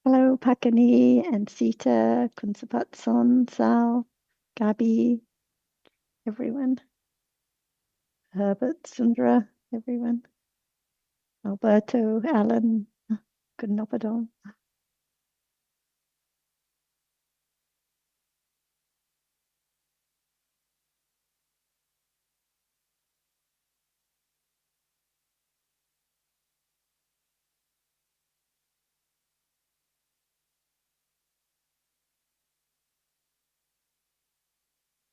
Hello, Pakani and Sita, Kunsapatson, Sal, Gabi, everyone. Herbert, Sundra, everyone. Alberto, Alan, Kunopadon.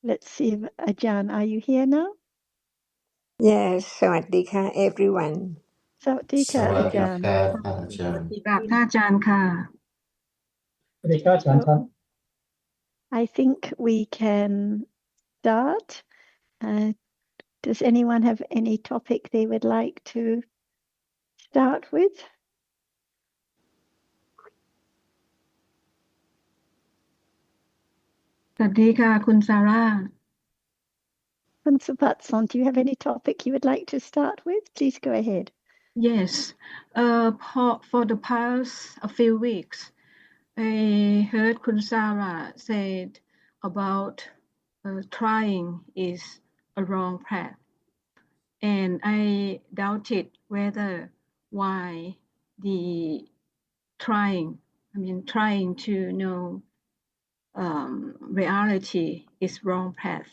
Let's see if Ajahn, are you here now? Yes, สวัสดีค่ะ everyone. Sawadika, สวัสดี Ajahn. ครับอาจารย์ So, I think we can start. Does anyone have any topic they would like to start with? สวัสดีค่ะคุณซาร่า Kunsapatson, do you have any topic you would like to start with? Please go ahead. Yes, for the past a few weeks, I heard Kun Sarah said about trying is a wrong path, and I doubted whether why the trying to know reality is wrong path.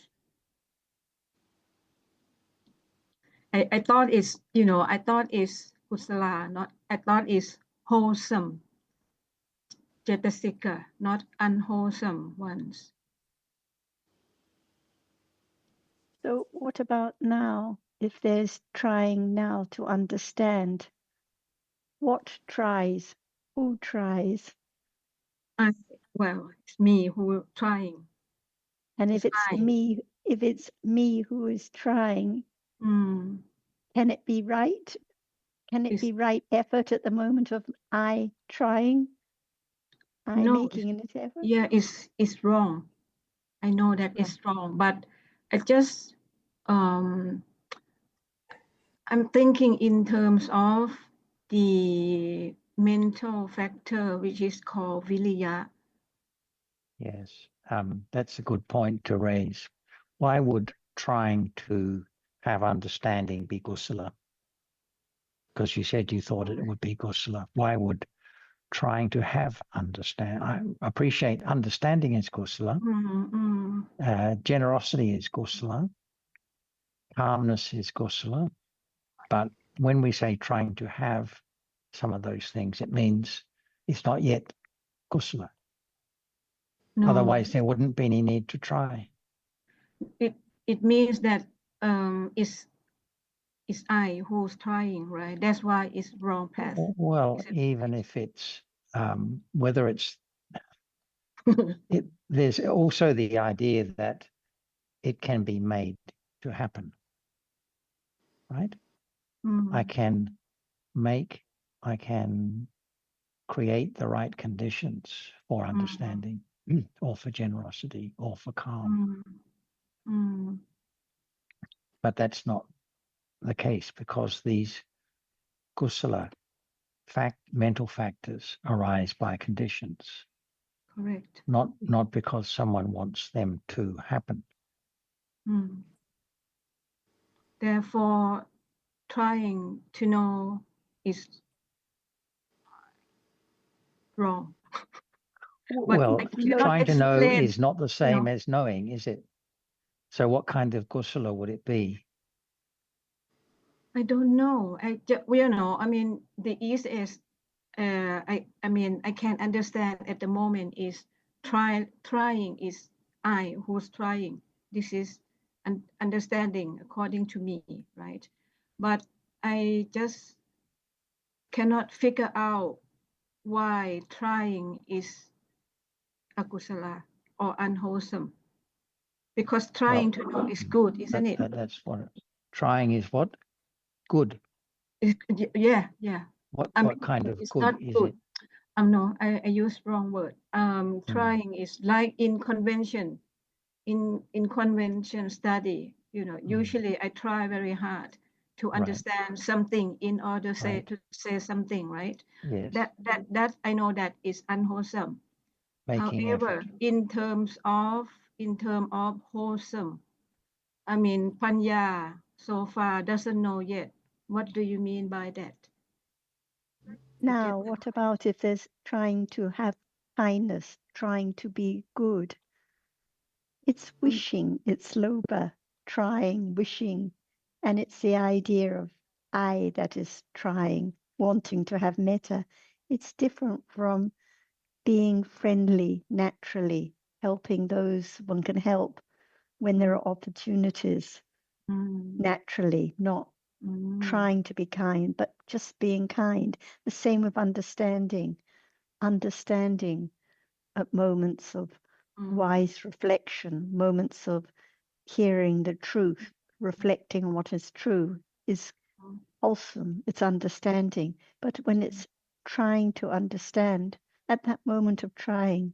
I thought it's, I thought it's kusala, I thought it's wholesome, cetasika, not unwholesome ones. So what about now? If there's trying now to understand, what tries? Who tries? Well, it's me who trying. And if it's me who is trying, can it be right? Can it be right effort at the moment of I trying? Making an effort? Yeah, it's wrong. I know that it's wrong, but I just I'm thinking in terms of the mental factor which is called viriya. Yes, that's a good point to raise. Why would trying to have understanding be kusala? Because you said you thought it would be kusala. Why would trying to have understand? I appreciate understanding is kusala. Generosity is kusala. Calmness is kusala. But when we say trying to have some of those things, it means it's not yet kusala. No. Otherwise, there wouldn't be any need to try. It means that it's I who's trying, right? That's why it's wrong path. Well, even if it's whether it's there's also the idea that it can be made to happen, right? I can create the right conditions for understanding or for generosity or for calm. But that's not the case because these kusala mental factors arise by conditions. Correct. Not because someone wants them to happen. Therefore, trying to know is wrong. Well, trying to know is not the same as knowing, is it? So what kind of kusala would it be? I don't know. The easiest I can understand at the moment is trying is I who's trying. This is an understanding according to me, right? But I just cannot figure out why trying is akusala or unwholesome. Because trying to know is good, isn't it? That's what trying is what? Good. Yeah. What kind of good is it? No, I use wrong word. Trying is like in convention, in convention study, usually I try very hard to Right. understand something in order Right. to say something, right? Yes. That I know that is unwholesome. Making However, effort. in terms of wholesome, I mean, Panya so far doesn't know yet. What do you mean by that? You get Now, what about if there's trying to have kindness, trying to be good? It's wishing, it's loba, trying, wishing, and it's the idea of I that is trying, wanting to have metta. It's different from being friendly, naturally, helping those one can help when there are opportunities, naturally, not trying to be kind, but just being kind. The same with understanding at moments of wise reflection, moments of hearing the truth, reflecting on what is true is wholesome, it's understanding. But when it's trying to understand, at that moment of trying,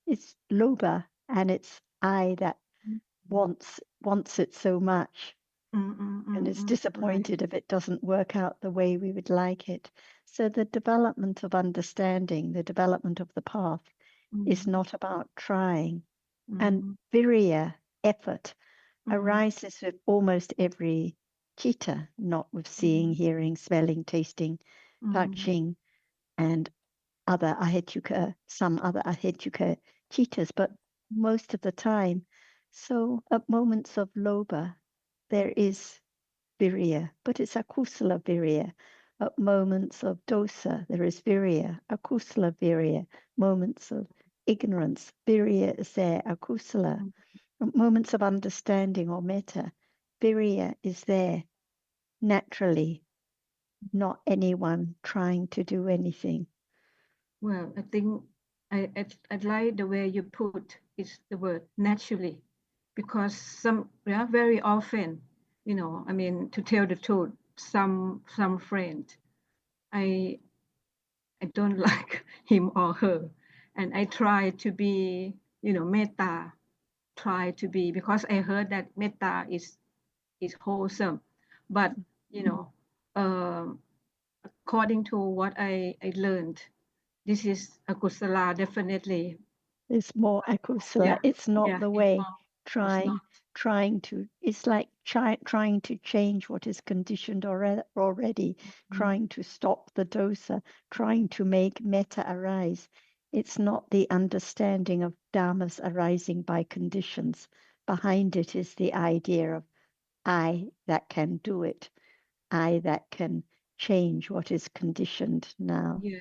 it's loba and it's I that wants it so much and is disappointed if it doesn't work out the way we would like it. So the development of understanding, the development of the path is not about trying. And virya, effort, arises with almost every chitta, not with seeing, hearing, smelling, tasting, touching, and other ahetuka, some other ahetuka chittas, but most of the time. So at moments of loba, there is virya, but it's akusala virya. At moments of dosa, there is virya, akusala virya. Moments of ignorance, virya is there, akusala. Moments of understanding or metta, virya is there naturally, not anyone trying to do anything. Well, I think I like the way you put is the word naturally, because very often, I mean, to tell the truth, some friend, I don't like him or her, and I try to be, metta, try to be, because I heard that metta is wholesome, but according to what I learned, this is a kusala, definitely. It's more akusala. Yeah, It's not the it's way not. trying to, it's like trying to change what is conditioned already, trying to stop the dosa, trying to make metta arise. It's not the understanding of dhammas arising by conditions. Behind it is the idea of I that can do it, I that can change what is conditioned now. Yeah,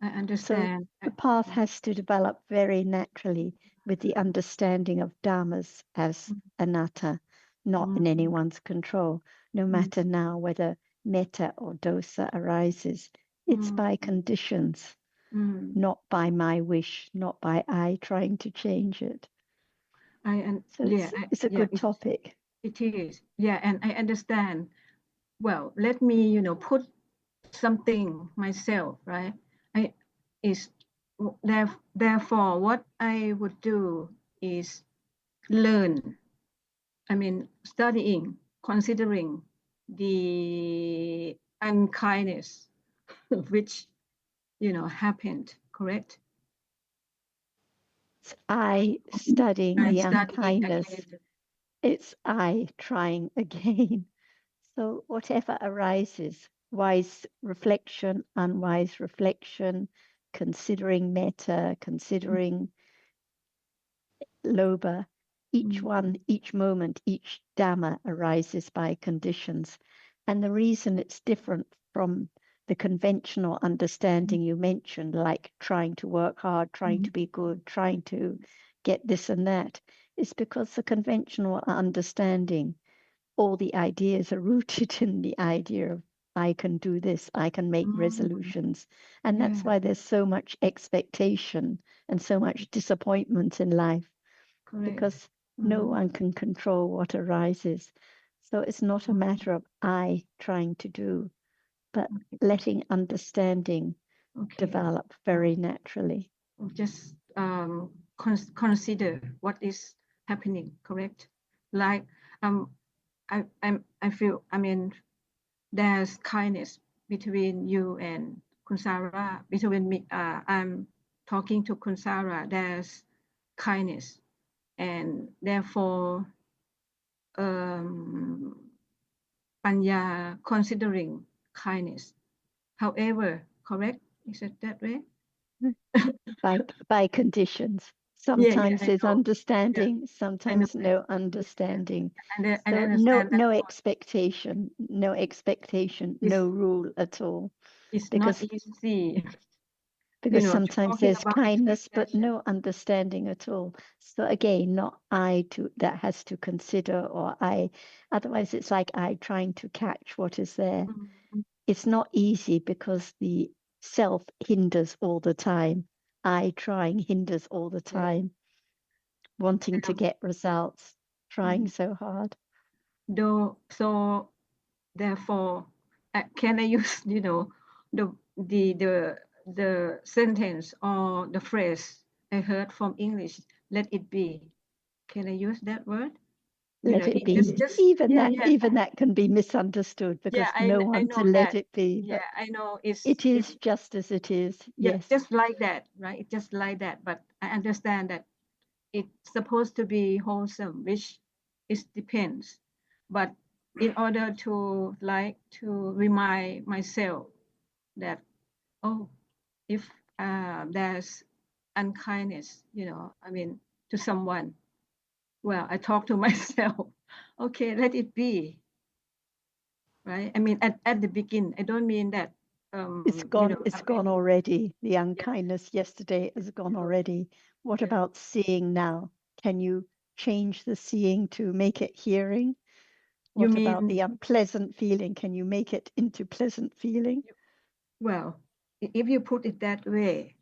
I So understand. the path has to develop very naturally with the understanding of dhammas as anatta, not in anyone's control, no matter now whether metta or dosa arises. It's by conditions, not by my wish, not by I trying to change it. So it's a good topic. It is. Yeah, and I understand. Well, let me, put something myself, right? I is therefore what I would do is learn. I mean, studying, considering the unkindness which happened. Correct? It's I studying the Studying unkindness. again. It's I trying again. So whatever arises, wise reflection, unwise reflection, considering metta, considering loba, each one, each moment, each dhamma arises by conditions. And the reason it's different from the conventional understanding you mentioned, like trying to work hard, trying to be good, trying to get this and that, is because the conventional understanding, all the ideas are rooted in the idea of I can do this, I can make resolutions. And that's why there's so much expectation and so much disappointment in life, because no one can control what arises. So it's not a matter of I trying to do, but letting understanding develop very naturally. Just consider what is happening. Correct? Like I feel. I mean, there's kindness between you and Kunsara. Between me, I'm talking to Kunsara. There's kindness, and therefore, Panya considering kindness. However, correct? Is it that way? by conditions. Yeah, Sometimes I there's know. understanding, I know sometimes that. no understanding. I So understand that no point. expectation, It's, no rule at all. it's not Because easy, because to sometimes talking there's about kindness but expectation. no understanding at all. So again, not I that has to consider, or I, otherwise it's like I trying to catch what is there. It's not easy because the self hinders all the time. I trying hinders all the time, wanting to get results, trying so hard. So therefore, can I use the sentence or the phrase I heard from English? Let it be. Can I use that word? Let it be. Even that can be misunderstood because no one to let it be. Yeah, But I know it is just as it is. yeah, Yes. just like that, right? It's just like that. But I understand that it's supposed to be wholesome, which it depends. But in order to remind myself that, oh, if there's unkindness, to someone, well, I talk to myself, okay, let it be, right? I mean, at the beginning, I don't mean that. It's gone. It's gone already. The unkindness yesterday has gone already. What about seeing now? Can you change the seeing to make it hearing? What about the unpleasant feeling? Can you make it into pleasant feeling? Well, if you put it that way,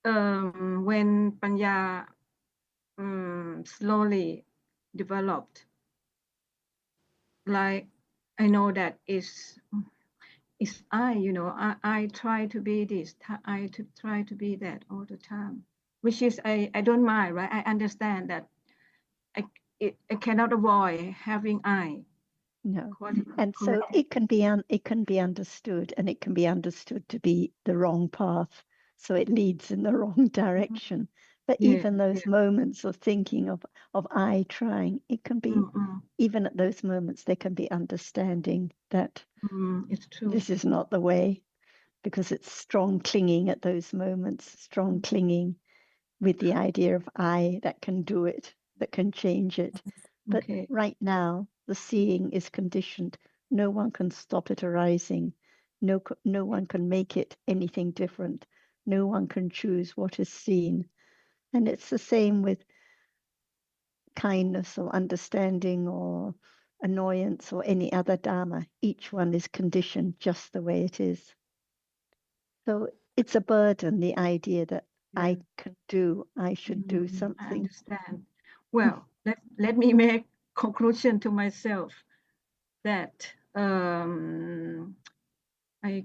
when Panya slowly developed, like I know that is I try to be this, I try to be that all the time, which is I don't mind, right? I understand that I cannot avoid having I. No, and so it can be understood, and it can be understood to be the wrong path, so it leads in the wrong direction. But even those moments of thinking of I trying, it can be even at those moments there can be understanding that it's true. This is not the way, because it's strong clinging at those moments, strong clinging with the idea of I that can do it, that can change it. But right now, the seeing is conditioned. No one can stop it arising. No one can make it anything different. No one can choose what is seen. And it's the same with kindness or understanding or annoyance or any other Dhamma. Each one is conditioned just the way it is. So it's a burden, the idea that I can do, I should do something. I understand. Well, let me make conclusion to myself that I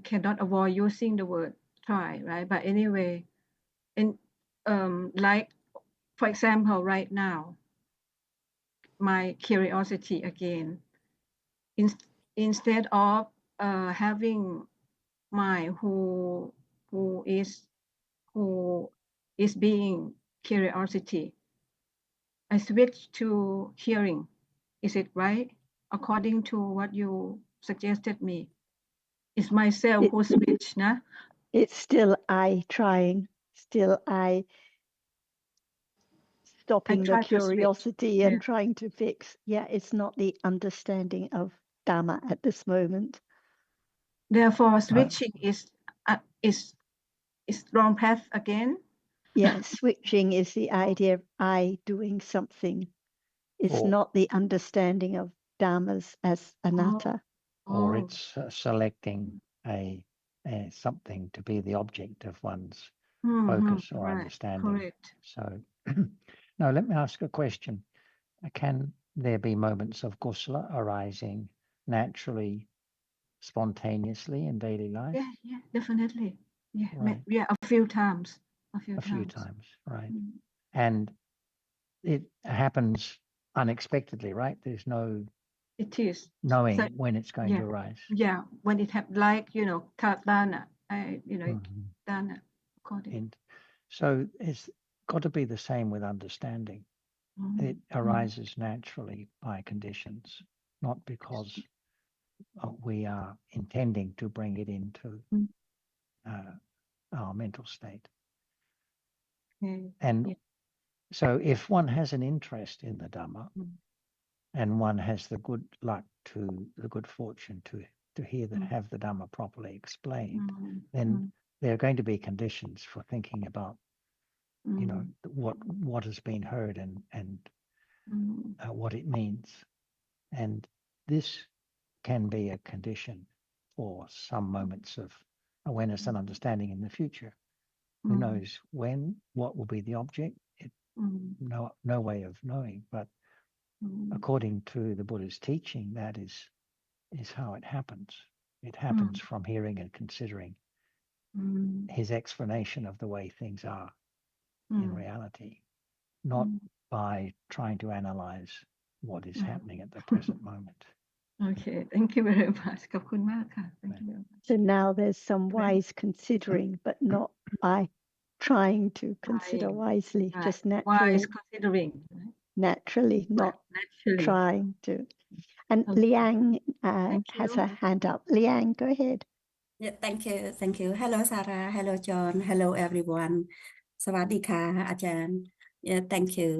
cannot avoid using the word try, right? But anyway, and like for example, right now, my curiosity again, instead of having mind who is being curiosity, I switch to hearing. Is it right? According to what you suggested me, it's myself who switch, nah? It's still I trying, still I stopping the curiosity and trying to fix. Yeah, it's not the understanding of Dhamma at this moment. Therefore, switching is wrong path again. Yeah, switching is the idea of I doing something. It's not the understanding of Dhammas as anatta. Or it's selecting a something to be the object of one's focus or understanding. Correct. So, now let me ask a question. Can there be moments of kusala arising naturally, spontaneously in daily life? Yeah, definitely. Yeah, right. Yeah, a few times. A few times, right. And it happens unexpectedly, right? There's no It is. knowing So, when it's going yeah, to arise. yeah, when it have like, Dana, Dana, according. And so it's got to be the same with understanding. It arises naturally by conditions, not because we are intending to bring it into our mental state. And so if one has an interest in the Dhamma and one has the good fortune to have the Dhamma properly explained, then there are going to be conditions for thinking about, what has been heard and what it means. And this can be a condition for some moments of awareness and understanding in the future. Who knows what will be the object? No way of knowing, but according to the Buddha's teaching, that is how it happens. It happens from hearing and considering his explanation of the way things are in reality, not by trying to analyze what is happening at the present moment. Okay, thank you very much. ขอบคุณมากค่ะ Thank you very much. So now there's some wise considering, but not by trying to consider wisely, just naturally. Wise considering. Naturally, not Naturally. trying to. And Liang has her hand up. Liang, go ahead. Yeah, thank you. Hello, Sarah. Hello, John. Hello, everyone. สวัสดีค่ะ อาจารย์ Yeah, thank you.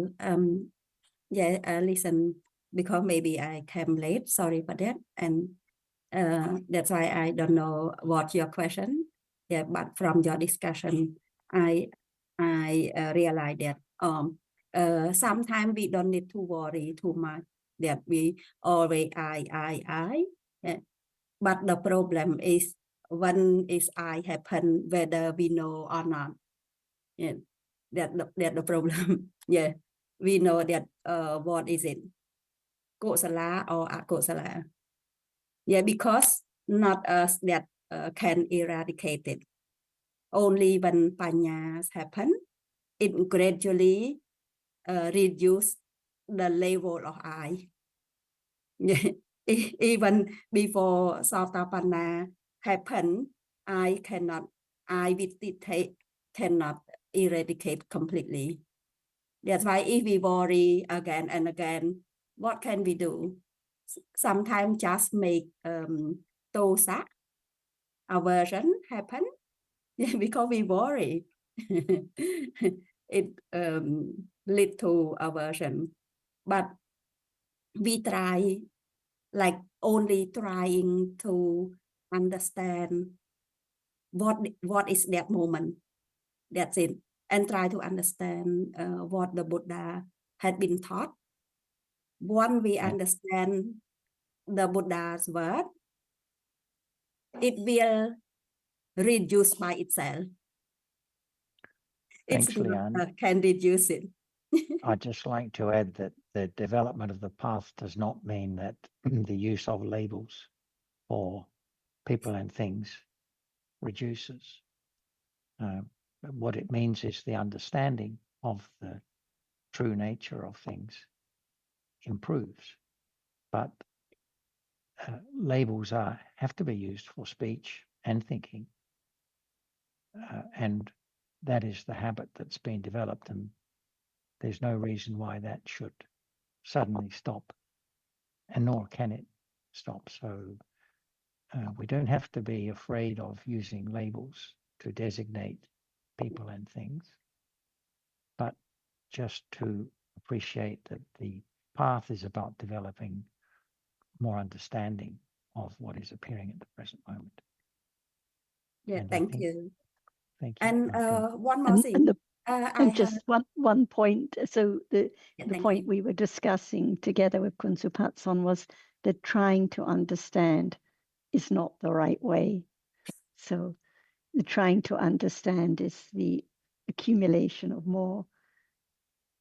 Listen, because maybe I came late. Sorry for that. And that's why I don't know what your question. Yeah, but from your discussion, I realized that sometimes we don't need to worry too much. That we always I. Yeah. But the problem is when is I happen, whether we know or not. Yeah, that the problem. Yeah, we know that what is it, kosala or akosala. Yeah, because not us that can eradicate it. Only when panyas happen, it gradually reduce the level of I. Yeah. Even before Sotapanna happen, I with it cannot eradicate completely. That's why if we worry again and again, what can we do? Sometimes just make dosa, aversion happen because we worry. It lead to aversion. But we try, like only trying to understand what is that moment. That's it. And try to understand what the Buddha had been taught. Once we understand the Buddha's word, it will reduce by itself. Thanks, It's Leanne. can reduce it. I'd just like to add that the development of the path does not mean that the use of labels for people and things reduces. What it means is the understanding of the true nature of things improves. But labels have to be used for speech and thinking. And that is the habit that's been developed, and there's no reason why that should suddenly stop, and nor can it stop. So we don't have to be afraid of using labels to designate people and things, but just to appreciate that the path is about developing more understanding of what is appearing at the present moment. Yeah, thank you. Thank you. And one more thing. And just one point. So the point you. we were discussing together with Kunsupatson was that trying to understand is not the right way. So the trying to understand is the accumulation of more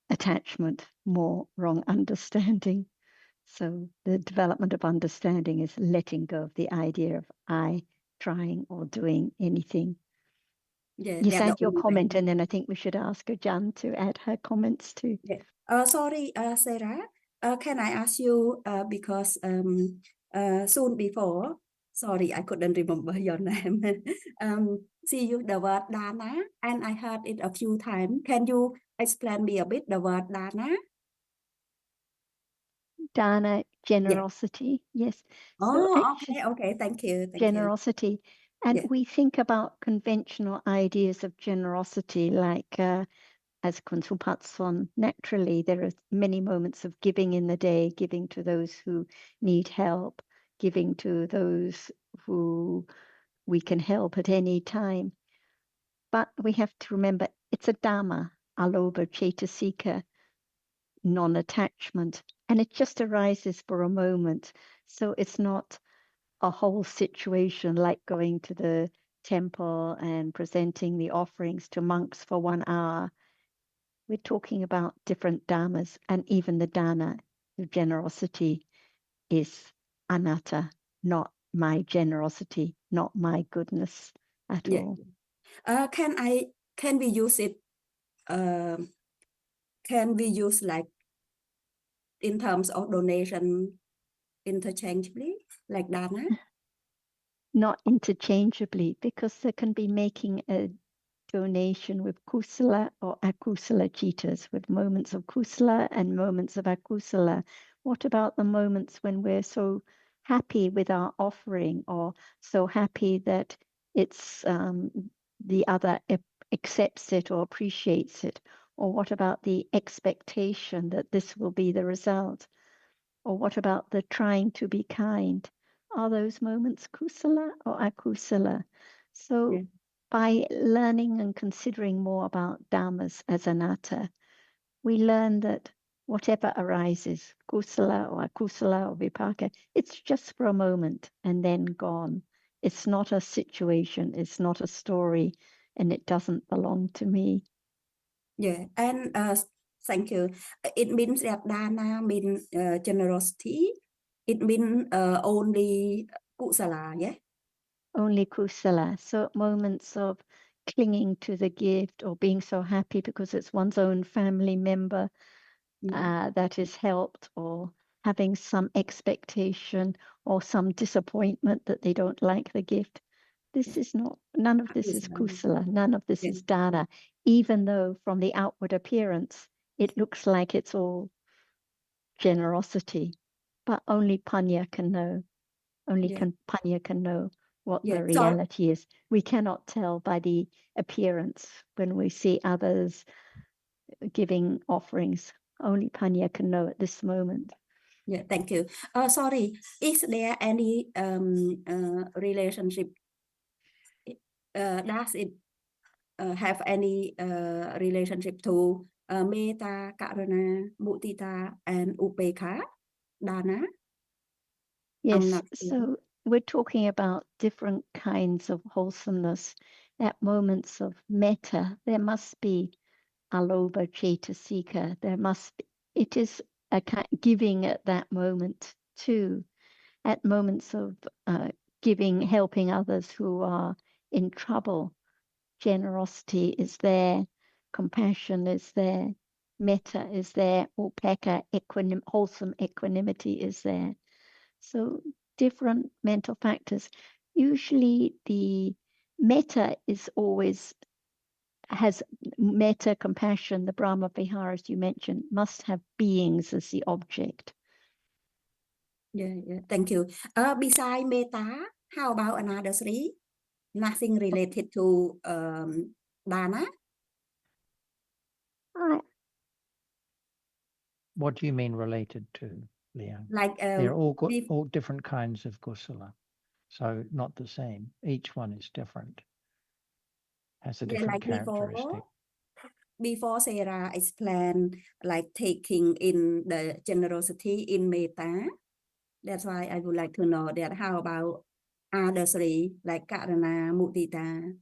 attachment, more wrong understanding. So the development of understanding is letting go of the idea of I trying or doing anything. Yeah, You said your comment, and then I think we should ask Jan to add her comments too. Yeah. Sorry, Sarah. Can I ask you, because soon before, sorry, I couldn't remember your name. See you the word dana, and I heard it a few times. Can you explain me a bit the word dana? Dana, generosity. Yes. So Oh, actually, okay. Thank you. generosity. And Yeah. we think about conventional ideas of generosity, like as Kunsupatson, naturally, there are many moments of giving in the day, giving to those who need help, giving to those who we can help at any time. But we have to remember it's a Dhamma, aloba, cetasika, non-attachment, and it just arises for a moment. So it's not a whole situation like going to the temple and presenting the offerings to monks for 1 hour. We're talking about different dharmas, and even the dana, the generosity, is anatta, not my generosity, not my goodness at Yeah. all. Can we use it? Can we use like in terms of donation interchangeably, like dana? Not interchangeably, because there can be making a donation with kusala or akusala citas, with moments of kusala and moments of akusala. What about the moments when we're so happy with our offering, or so happy that it's the other accepts it or appreciates it? Or what about the expectation that this will be the result? Or what about the trying to be kind? Are those moments kusala or akusala? So Yeah. by learning and considering more about dhammas as anatta, we learn that whatever arises, kusala or akusala or vipaka, it's just for a moment and then gone. It's not a situation, it's not a story, and it doesn't belong to me. Yeah, and thank you. It means that dana means generosity. It means only kusala, yeah? Only kusala. So moments of clinging to the gift or being so happy because it's one's own family member that is helped, or having some expectation or some disappointment that they don't like the gift. This is not, none of this is kusala, none of this is dana, even though from the outward appearance, it looks like it's all generosity, but only Panya can know. Only Panya can know what the reality is. We cannot tell by the appearance when we see others giving offerings. Only Panya can know at this moment. Yeah, thank you. Sorry, is there any relationship? Does it have any relationship to metta, karuna, mudita, and upekha, dana? Yes, so we're talking about different kinds of wholesomeness. At moments of metta, there must be aloba cetasika. There must be, it is a giving at that moment too. At moments of giving, helping others who are in trouble, generosity is there, compassion is there, metta is there, upeka, wholesome equanimity is there. So different mental factors. Usually the metta is always has metta, compassion, the Brahma Viharas you mentioned, must have beings as the object. Yeah, thank you. Beside metta, how about another three? Nothing related to dana? What do you mean related to, Liang? Like they're all different kinds of kusala, so not the same. Each one is different, has a different like characteristic. Before Sarah explained, like taking in the generosity in metta. That's why I would like to know that how about other three, like karuna, mudita,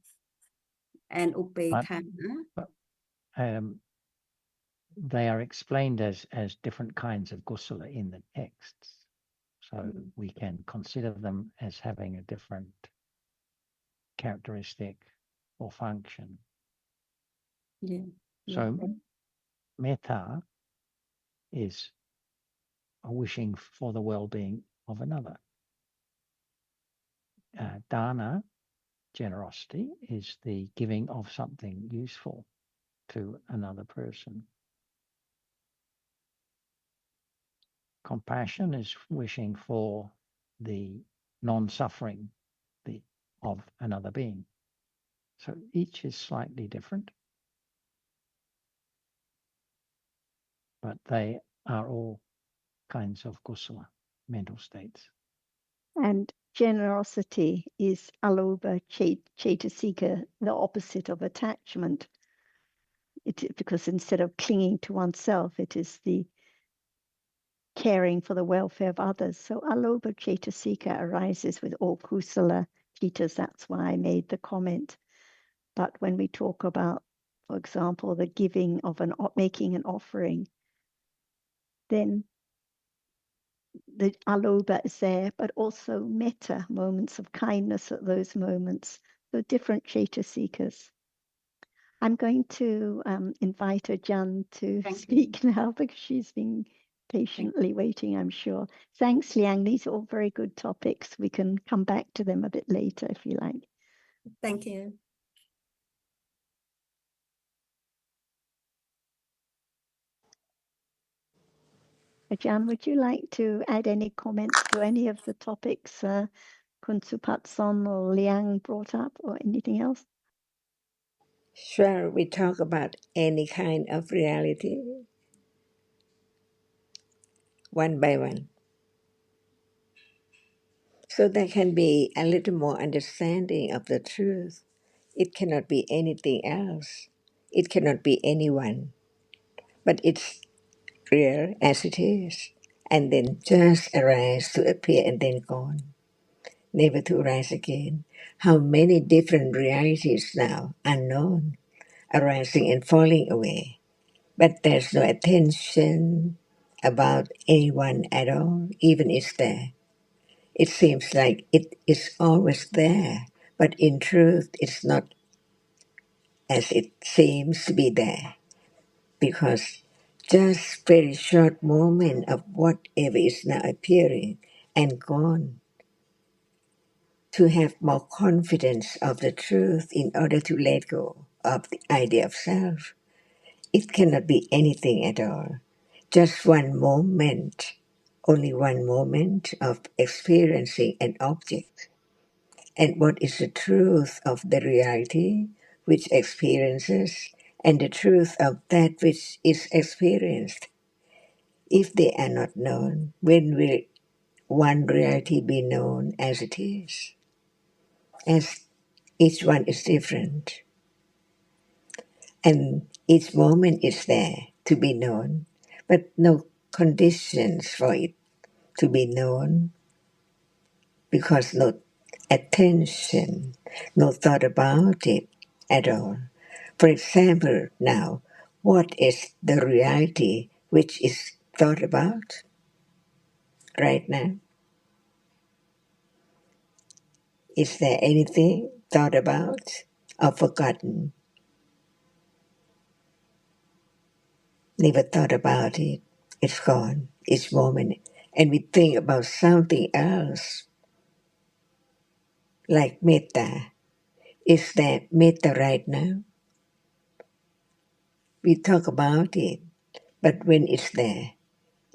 and upekha? They are explained as different kinds of kusala in the texts. So we can consider them as having a different characteristic or function. Yeah. So metta is wishing for the well-being of another. Dana, generosity, is the giving of something useful to another person. Compassion is wishing for the non-suffering of another being. So each is slightly different, but they are all kinds of kusala, mental states. And generosity is alobha cetasika, the opposite of attachment. Because instead of clinging to oneself, it is the caring for the welfare of others. So alobha cetasika arises with all kusala citas. That's why I made the comment. But when we talk about, for example, the giving of making an offering, then the alobha is there, but also metta, moments of kindness at those moments. So different cetasikas. I'm going to invite Ajahn to speak now because she's been patiently waiting, I'm sure. Thanks, Liang. These are all very good topics. We can come back to them a bit later if you like. Thank you. Ajahn, would you like to add any comments to any of the topics Kun Supatson or Liang brought up or anything else? Sure, we talk about any kind of reality, one by one. So there can be a little more understanding of the truth. It cannot be anything else. It cannot be anyone, but it's real as it is, and then just arise to appear and then gone, never to rise again. How many different realities now, unknown, arising and falling away, but there's no attention about anyone at all, even it's there. It seems like it is always there, but in truth it's not as it seems to be there, because just very short moment of whatever is now appearing and gone. To have more confidence of the truth in order to let go of the idea of self. It cannot be anything at all. Just one moment, only one moment of experiencing an object. And what is the truth of the reality which experiences and the truth of that which is experienced? If they are not known, when will one reality be known as it is? As each one is different, and each moment is there to be known, but no conditions for it to be known, because no attention, no thought about it at all. For example, now, what is the reality which is thought about right now? Is there anything thought about or forgotten? Never thought about it. It's gone, each moment. And we think about something else, like metta. Is there metta right now? We talk about it, but when it's there,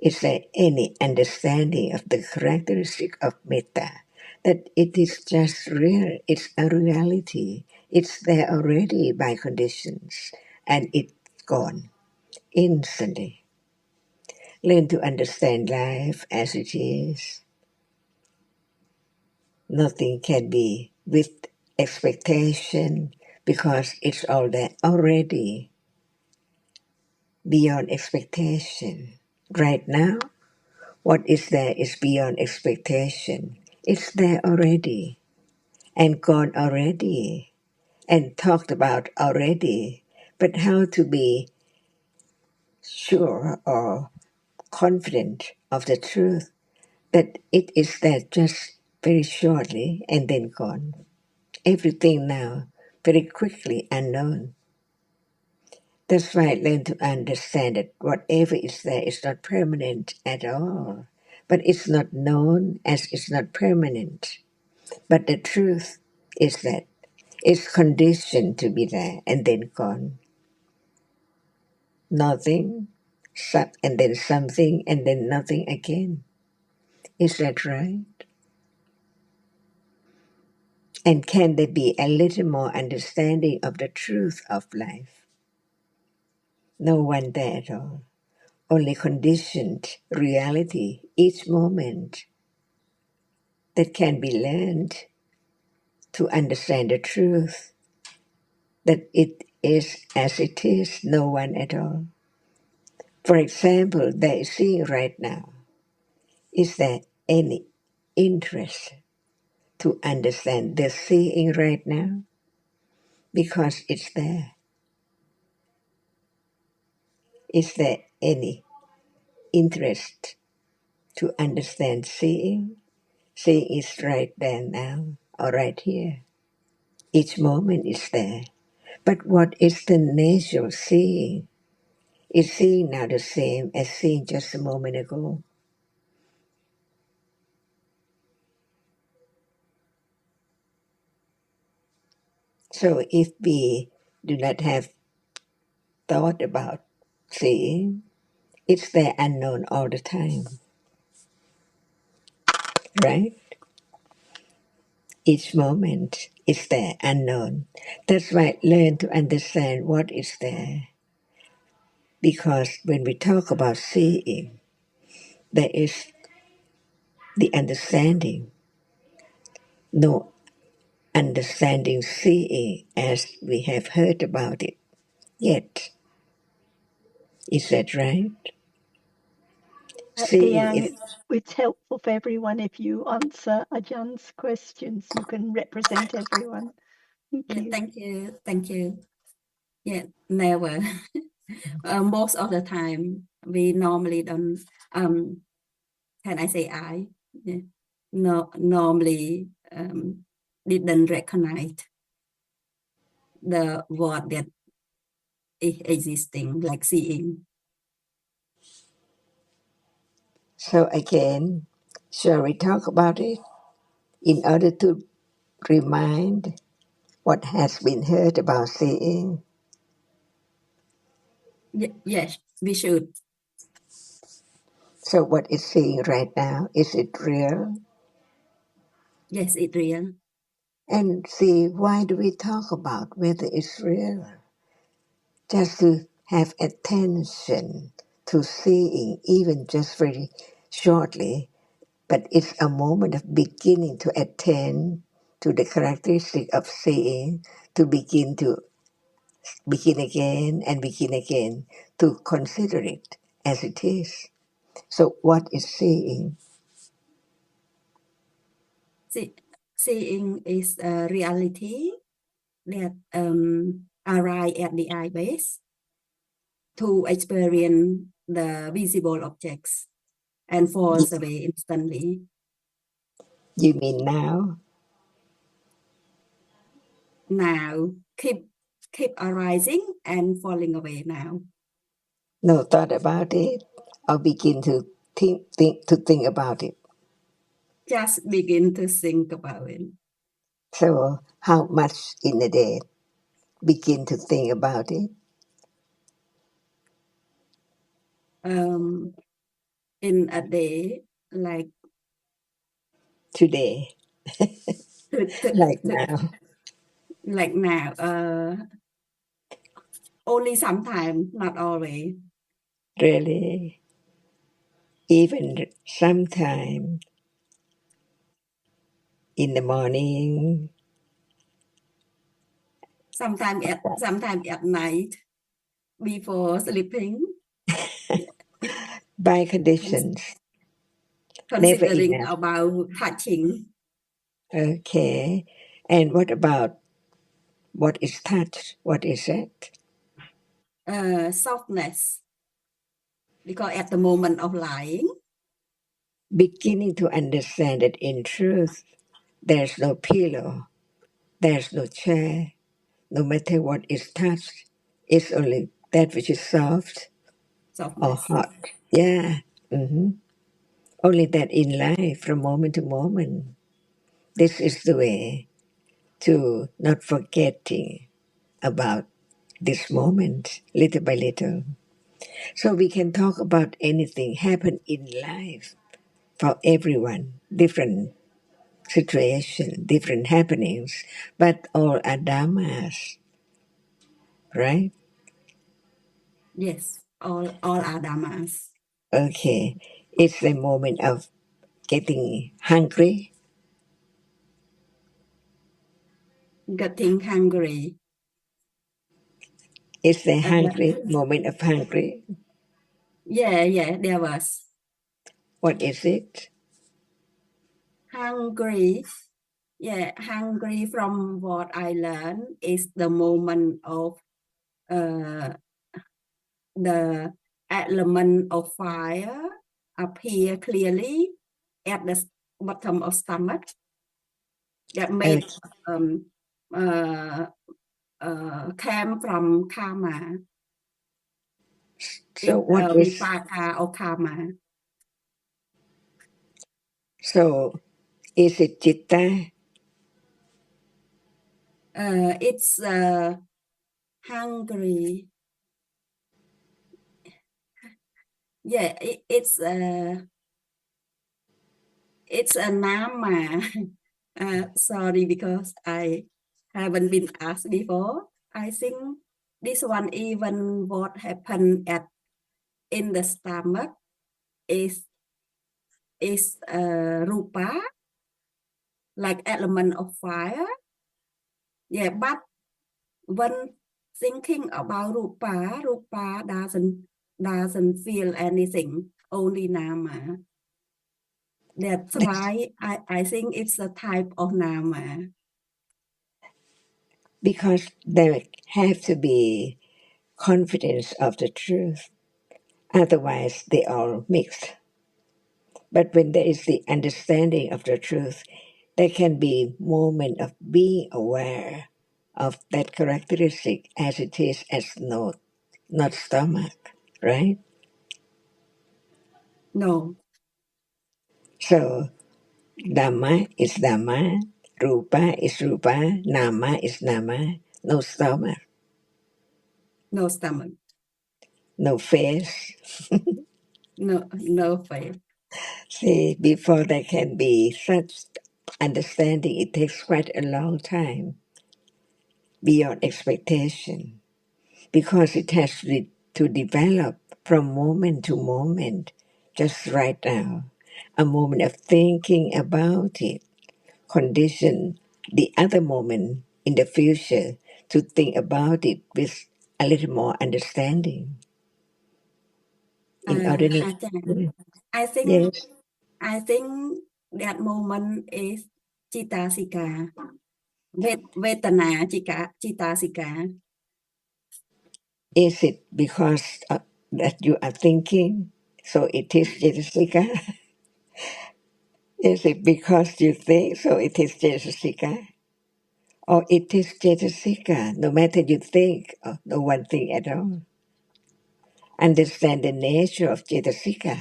is there any understanding of the characteristic of metta? That it is just real, it's a reality. It's there already by conditions, and it's gone instantly. Learn to understand life as it is. Nothing can be with expectation, because it's all there already, beyond expectation. Right now, what is there is beyond expectation. It's there already, and gone already, and talked about already. But how to be sure or confident of the truth that it is there just very shortly and then gone? Everything now very quickly unknown. That's why I learn to understand that whatever is there is not permanent at all. But it's not known as it's not permanent. But the truth is that it's conditioned to be there and then gone. Nothing, and then something, and then nothing again. Is that right? And can there be a little more understanding of the truth of life? No one there at all. Only conditioned reality each moment that can be learned to understand the truth that it is as it is, no one at all. For example, there is seeing right now. Is there any interest to understand the seeing right now? Because it's there. Is there any interest to understand seeing? Seeing is right there now, or right here. Each moment is there. But what is the nature of seeing? Is seeing now the same as seeing just a moment ago? So if we do not have thought about seeing, it's there unknown all the time, right? Each moment is there unknown. That's why learn to understand what is there. Because when we talk about seeing, there is the understanding. No understanding seeing as we have heard about it yet. Is that right? Seeing Diane, is it's helpful for everyone if you answer Ajahn's questions. You can represent everyone. Thank you. Thank you. Thank you. Yeah, never. Most of the time, we normally don't, can I say I? Yeah. No, normally didn't recognize the word that is existing, like seeing. so again, shall we talk about it in order to remind what has been heard about seeing? Yes, we should. So what is seeing right now? Is it real? Yes, it's real. And see, why do we talk about whether it's real? Just to have attention to seeing, even just very shortly, but it's a moment of beginning to attend to the characteristic of seeing, to begin begin again, to consider it as it is. So what is seeing? Seeing is a reality that arise at the eye base to experience the visible objects and falls away instantly. You mean now? Now, keep arising and falling away now. No thought about it? I'll begin to think about it. Just begin to think about it. So how much in a day begin to think about it? In a day, like Today, like now. like now, only sometimes, not always. Really? Even sometime in the morning? Sometimes at night before sleeping. By conditions. Never Considering enough. about touching. Okay. And what about what is touch? What is it? Softness, because at the moment of lying, Beginning to understand that in truth, there's no pillow, there's no chair, no matter what is touched, it's only that which is soft or softness. hot. Yeah. Only that in life, from moment to moment, this is the way to not forgetting about this moment, little by little. So we can talk about anything happen in life for everyone, different situation, different happenings, but all are dhammas, right? Yes, all are dhammas. Okay, it's the moment of getting hungry. Getting hungry. It's the Uh, hungry moment of hungry. yeah, there was What is it? hungry. Yeah, hungry from what I learned is the moment of uh, the element of fire appear clearly at the bottom of stomach that made um, uh, came from karma. So It's what is vipaka or karma. so? Is it citta? It's hungry. Yeah, it's a nama. Sorry, because I haven't been asked before. I think this one, even what happened in the stomach is rupa, like element of fire. Yeah, but when thinking about rupa doesn't feel anything, only nama. That's why I think it's a type of nama. Because there have to be confidence of the truth. Otherwise, they are mixed. But when there is the understanding of the truth, there can be moment of being aware of that characteristic as it is as not stomach, right? No, So Dhamma is Dhamma, Rupa is Rupa, Nama is Nama, no stomach, no stomach, no face. no face. See, before there can be such understanding, it takes quite a long time beyond expectation because it has to develop from moment to moment, just right now. A moment of thinking about it, condition the other moment in the future to think about it with a little more understanding in order to. I think Yes. I think that moment is citasika, vedana citasika. Is it because that you are thinking, so it is Jessica? Is it because you think, so it is Jessica? Or it is Jessica, no matter you think, or no one thing at all. Understand the nature of Jessica,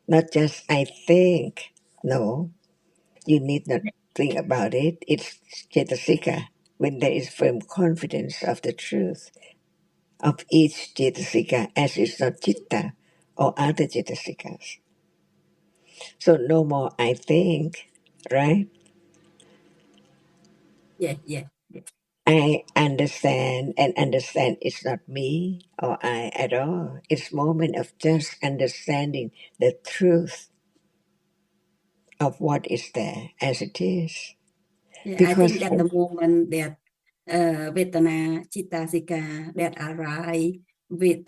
not just I think. No, you need not think about it. It's Jessica when there is firm confidence of the truth of each Cetasika as is not Chitta or other Cetasikas. So no more I think, right? Yeah. I understand and understand it's not me or I at all. It's moment of just understanding the truth of what is there as it is. Yeah, I Because think that the moment that vedana citasika that arise with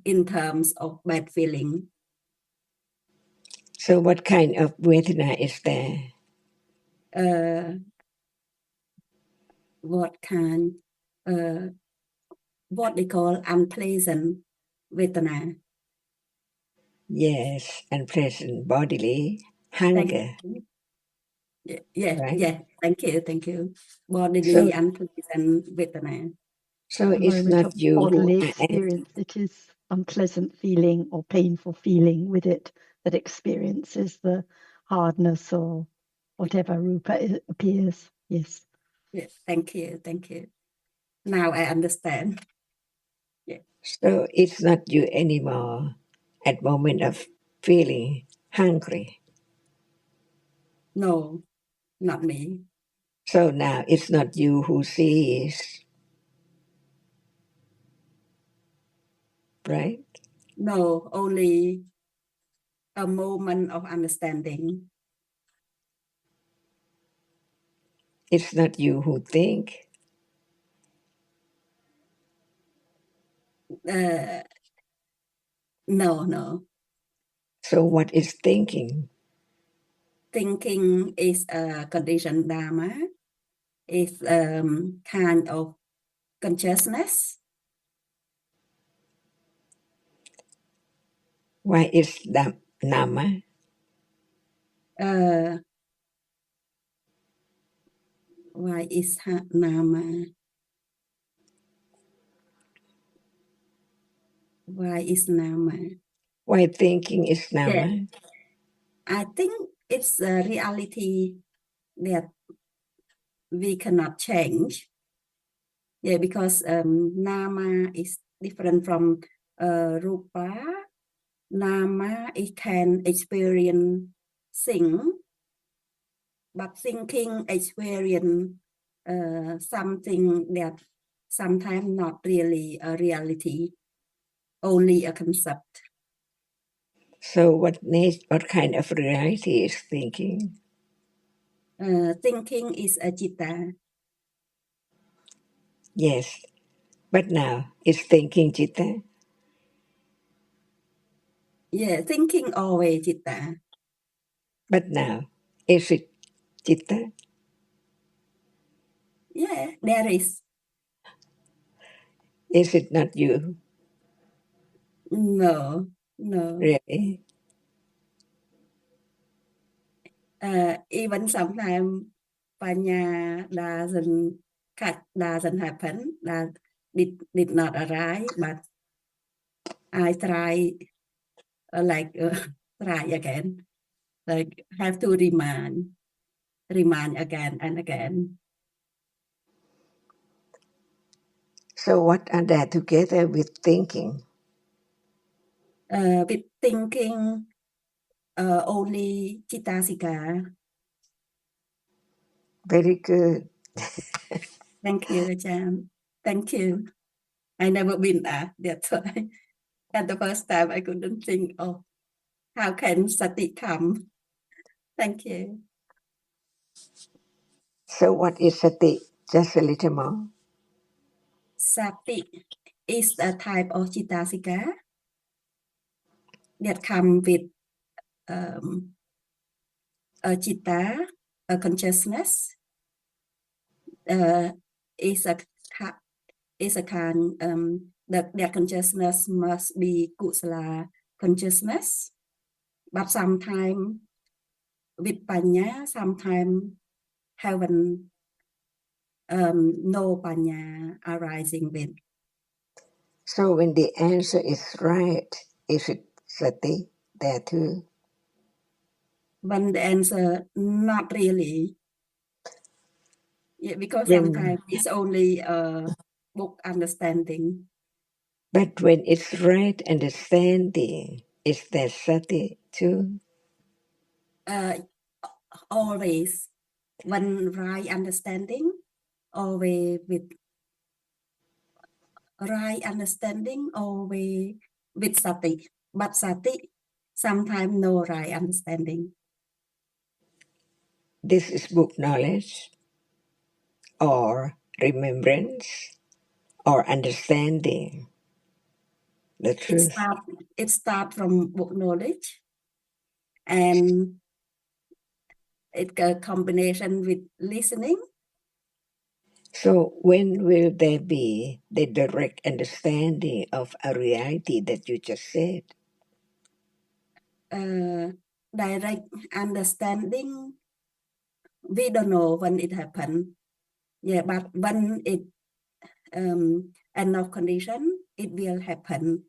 in terms of bad feeling. so what kind of Vedana is there? What kind what they call unpleasant vedana. Yes, unpleasant bodily Thank hunger. you. Yeah, right? yeah. Thank you. Bodily So, unpleasant Vedana. so A it's moment not of you who bodily are experience, it is unpleasant feeling or painful feeling with it that experiences the hardness or whatever rupa appears. Yes. Yeah, thank you. Now I understand. Yeah. So it's not you anymore at moment of feeling hungry. No, not me. So now it's not you who sees, right? No, only a moment of understanding. It's not you who think. No. So what is thinking? Thinking is a conditioned Dhamma. It's kind of consciousness. Why is Nama? Why is Nama? Why is Nama? Why thinking is Yeah, Nama? I think it's a reality that we cannot change. Yeah, because Nama is different from Rupa. Nama, it can experience thing, but thinking experience something that sometimes not really a reality, only a concept. So what kind of reality is thinking? Thinking is a citta. Yes, but now is thinking Chitta? Yeah, thinking always citta. But now is it Chitta? Yeah, there is. Is it not you? No. Really? Even sometimes Panya doesn't happen, that did not arise, but I try try again, like have to remind again and again. So what are they together with thinking? With thinking, only Chitasika. Very good. Thank you, Ajahn. Thank you. I never been there. That's why at the first time I couldn't think of how can sati come. Thank you. So what is sati? Just a little more. Sati is a type of Chitasika that come with a chitta, a consciousness. Is a kind that consciousness must be kusala consciousness, but sometimes with panya, sometimes haven't no panya arising with. So when the answer is right, is it sati there too? When the answer not really, yeah, because When, sometimes it's only a book understanding. but when it's right understanding, is there sati too? Always when right understanding, always with right understanding, always with sati, but sati sometimes no right understanding. This is book knowledge or remembrance or understanding the It truth. start from book knowledge, and it a combination with listening. So when will there be the direct understanding of a reality that you just said? Direct understanding we don't know when it happened. Yeah, but when it end of condition, it will happen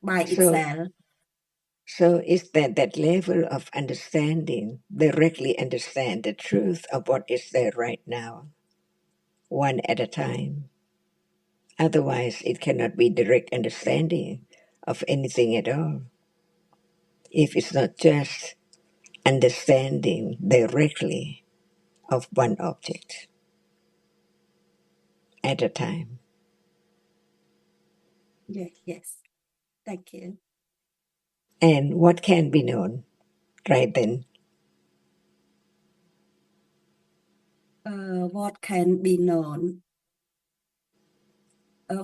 by itself. So is that level of understanding, directly understand the truth of what is there right now, one at a time. Otherwise, it cannot be direct understanding of anything at all. If it's not just understanding directly of one object at a time. Yes. Thank you. And what can be known right then? What can be known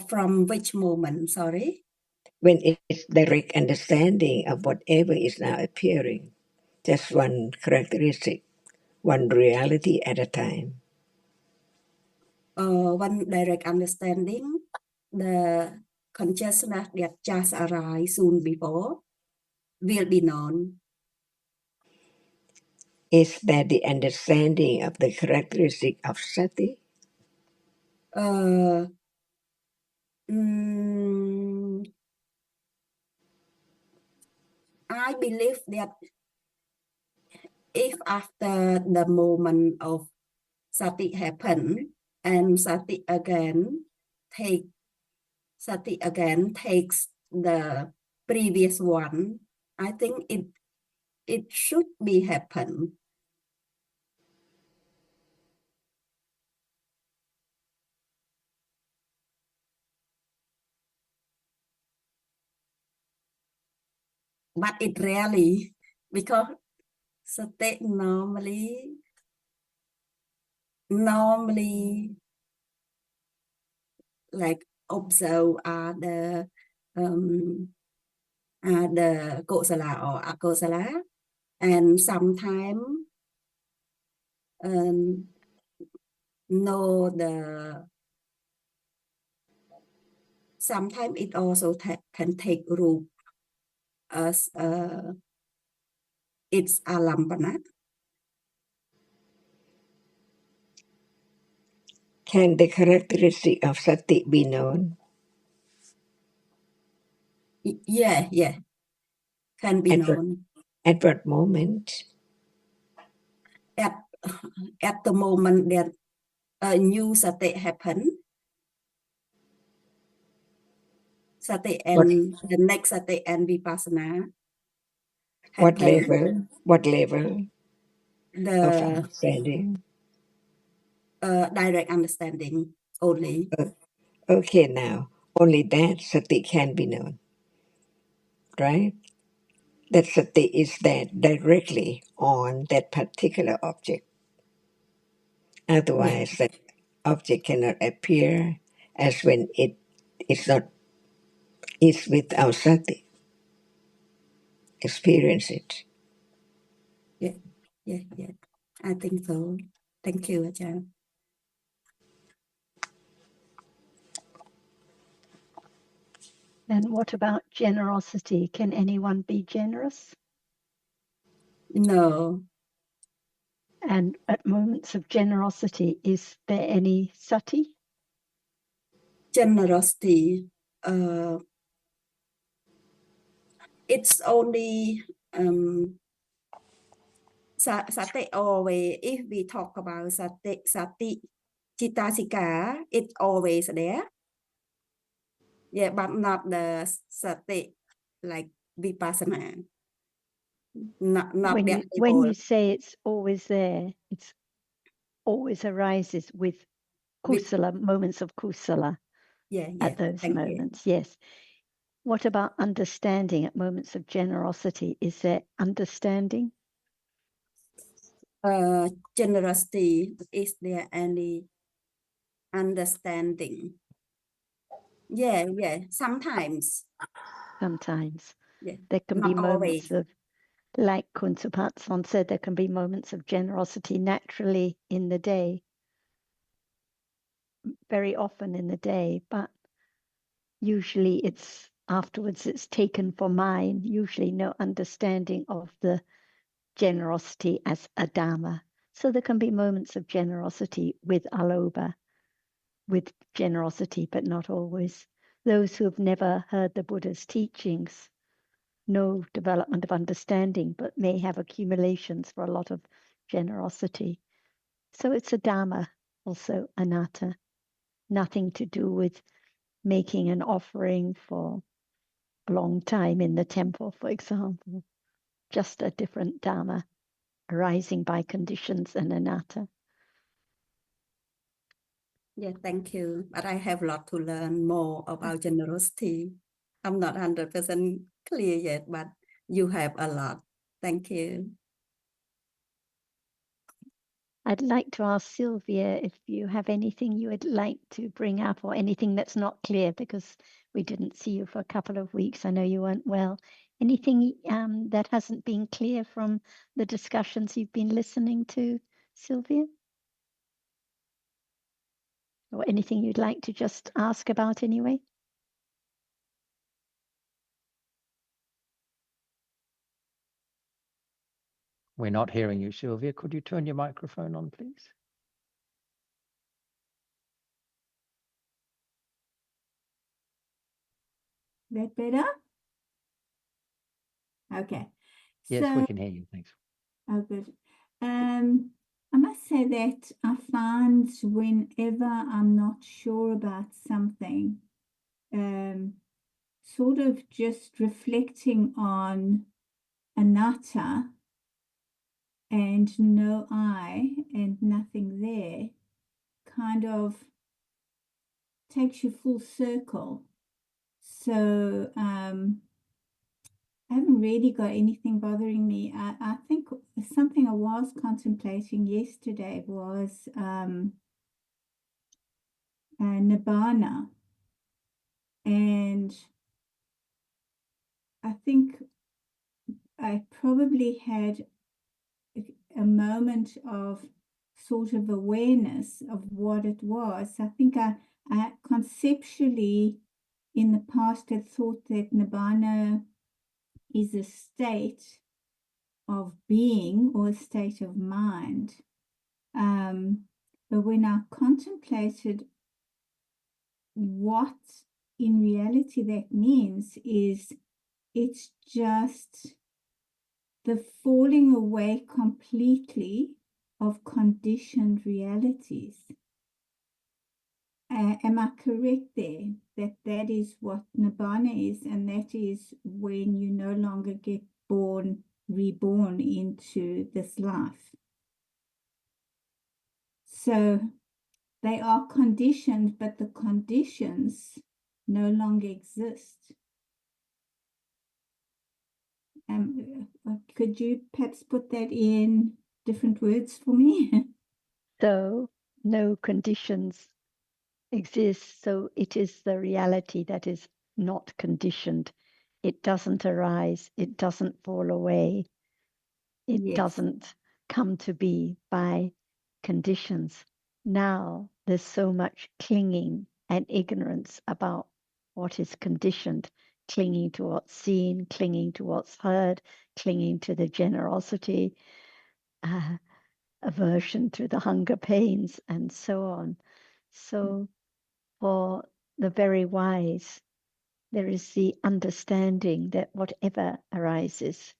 from which moment? Sorry. When it's direct understanding of whatever is now appearing, just one characteristic, one reality at a time. One direct understanding, the consciousness that just arrived soon before will be known. Is that the understanding of the characteristic of sati? I believe that if after the moment of sati happen and sati again takes the previous one, I think it should be happen. But it rarely, because state normally like observe the kosala or akosala, and sometimes know sometimes it also can take root as it's alampana. Can the characteristic of sati be known? Yeah, can be known. At what moment? At the moment that a new sati happen, sati and the next sati and vipassana happen. What level of The understanding? direct understanding only. Okay, now only that sati can be known, right? That sati is that directly on that particular object. Otherwise, that object cannot appear as when it is not is without sati. Experience it. Yeah. I think so. Thank you, Ajahn. And what about generosity? Can anyone be generous? No. And at moments of generosity, is there any sati? Generosity. It's only sati always. If we talk about sati Chittasika, it's always there. Yeah, but not the sati like vipassana. Not when you say it's always there, it's always arises with kusala, moments of kusala. At those moments. Yes. What about understanding at moments of generosity? Is there understanding? Generosity, is there any understanding? Yeah. Sometimes. Yeah. There can be moments of, like Kuntapatson said, there can be moments of generosity naturally in the day, very often in the day, but usually it's afterwards it's taken for mine, usually no understanding of the generosity as a Dhamma. So there can be moments of generosity with aloba, with generosity, but not always. Those who have never heard the Buddha's teachings, no development of understanding, but may have accumulations for a lot of generosity. So it's a Dhamma, also anatta, nothing to do with making an offering for a long time in the temple, for example, just a different Dhamma arising by conditions and anatta. Yeah, thank you. But I have a lot to learn more about generosity. I'm not 100% clear yet, but you have a lot. Thank you. I'd like to ask Sylvia if you have anything you would like to bring up or anything that's not clear, because we didn't see you for a couple of weeks. I know you weren't well. Anything that hasn't been clear from the discussions you've been listening to, Sylvia? Or anything you'd like to just ask about anyway? We're not hearing you, Sylvia. Could you turn your microphone on, please? That better? Okay. Yes, So, we can hear you. Thanks. oh, good. I must say that I find whenever I'm not sure about something, sort of just reflecting on anatta and no I and nothing there kind of takes you full circle. So I haven't really got anything bothering me. I think something I was contemplating yesterday was nibbana. And I think I probably had a moment of sort of awareness of what it was. I think I conceptually in the past had thought that nibbana is a state of being or a state of mind. But when I contemplated what in reality that means, is it's just the falling away completely of conditioned realities. Am I correct there? That is what nibbana is, and that is when you no longer get reborn into this life. So they are conditioned, but the conditions no longer exist. Could you perhaps put that in different words for me? So no conditions exist, so it is the reality that is not conditioned. It doesn't arise, it doesn't fall away, it Yes. doesn't come to be by conditions. Now there's so much clinging and ignorance about what is conditioned, clinging to what's seen, clinging to what's heard, clinging to the generosity, aversion to the hunger pains, and so on. So for the very wise, there is the understanding that whatever arises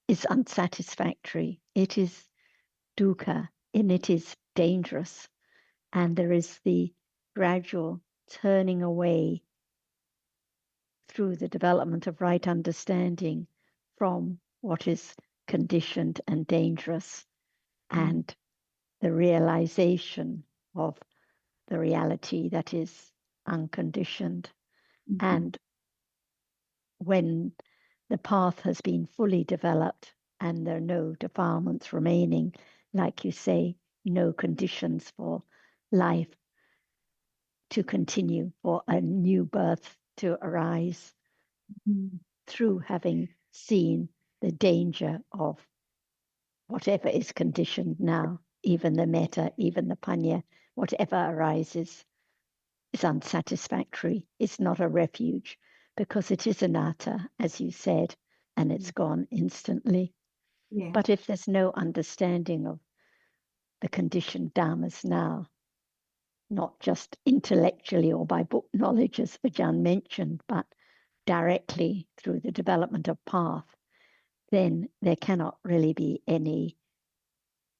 is unsatisfactory. It is dukkha, and it is dangerous. And there is the gradual turning away through the development of right understanding from what is conditioned and dangerous, and the realization of the reality that is unconditioned. And when the path has been fully developed and there are no defilements remaining, like you say, no conditions for life to continue, for a new birth to arise, through having seen the danger of whatever is conditioned now, even the metta, even the panya, whatever arises is unsatisfactory. It's not a refuge, because it is anatta, as you said, and it's gone instantly. Yeah. But if there's no understanding of the conditioned dharmas now, not just intellectually or by book knowledge, as Ajahn mentioned, but directly through the development of path, then there cannot really be any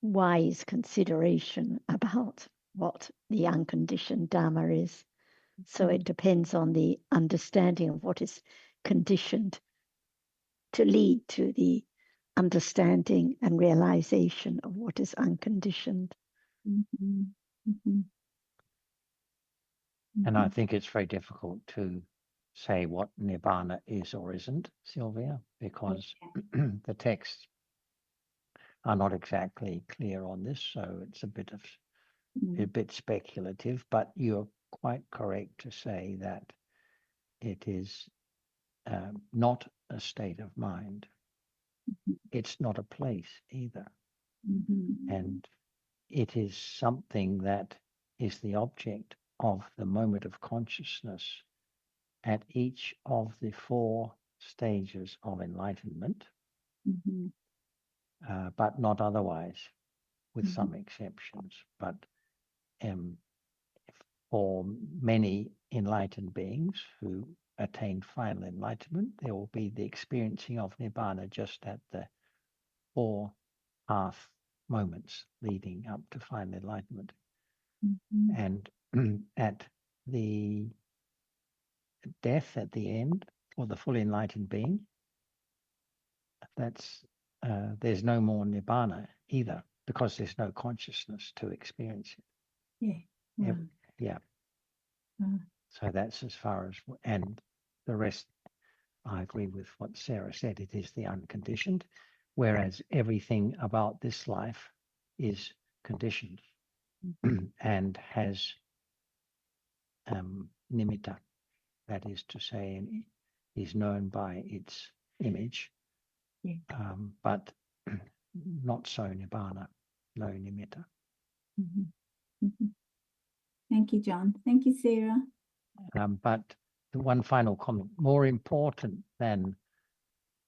wise consideration about what the unconditioned Dharma is. So it depends on the understanding of what is conditioned to lead to the understanding and realization of what is unconditioned. Mm-hmm. Mm-hmm. And I think it's very difficult to say what Nibbana is or isn't, Sylvia, because the texts are not exactly clear on this, so it's a bit speculative, but you're quite correct to say that it is not a state of mind. It's not a place either. And it is something that is the object of the moment of consciousness at each of the 4 stages of enlightenment, but not otherwise, with some exceptions. But for many enlightened beings who attain final enlightenment, there will be the experiencing of Nibbana just at the 4 path moments leading up to final enlightenment. And at the death at the end, or the fully enlightened being, that's there's no more Nibbana either, because there's no consciousness to experience it. Yeah. So that's as far as, and the rest, I agree with what Sarah said. It is the unconditioned, whereas everything about this life is conditioned and has nimitta, that is to say, is known by its image, but not so Nibbana, no nimitta. Thank you, John. Thank you, Sarah. But the one final comment, more important than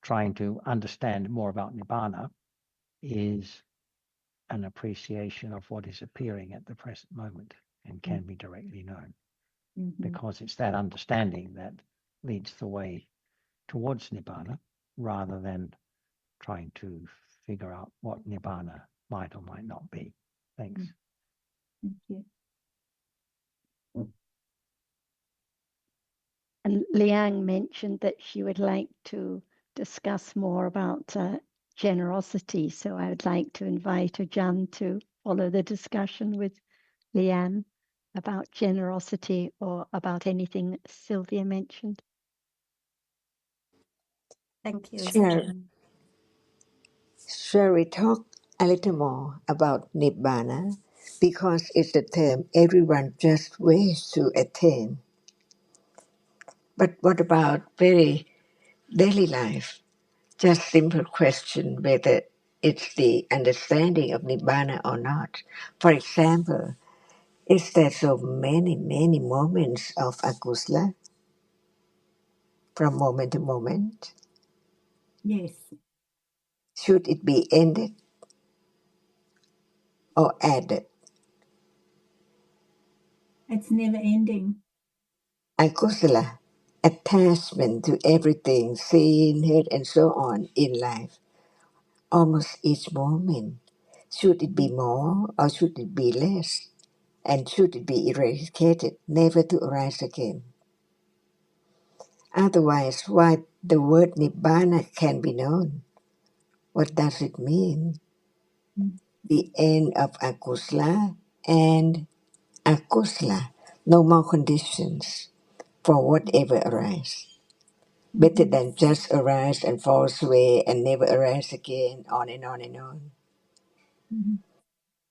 trying to understand more about Nibbana is an appreciation of what is appearing at the present moment and can be directly known, because it's that understanding that leads the way towards Nibbana, rather than trying to figure out what Nibbana might or might not be. Thanks. Thank you. And Liang mentioned that she would like to discuss more about generosity. So I would like to invite Ajahn to follow the discussion with Liang about generosity or about anything that Sylvia mentioned. Thank you. Shall we talk a little more about Nibbana? Because it's a term everyone just ways to attain. But what about very daily life? Just simple question whether it's the understanding of Nibbana or not. For example, is there so many moments of akusala from moment to moment? Yes. Should it be ended or added? It's never ending. Akusala, attachment to everything, seen, heard, and so on in life, almost each moment. Should it be more or should it be less? And should it be eradicated, never to arise again? Otherwise, why the word Nibbana can be known? What does it mean? The end of akusala and akusala, no more conditions for whatever arise. Better than just arise and falls away and never arise again, on and on and on.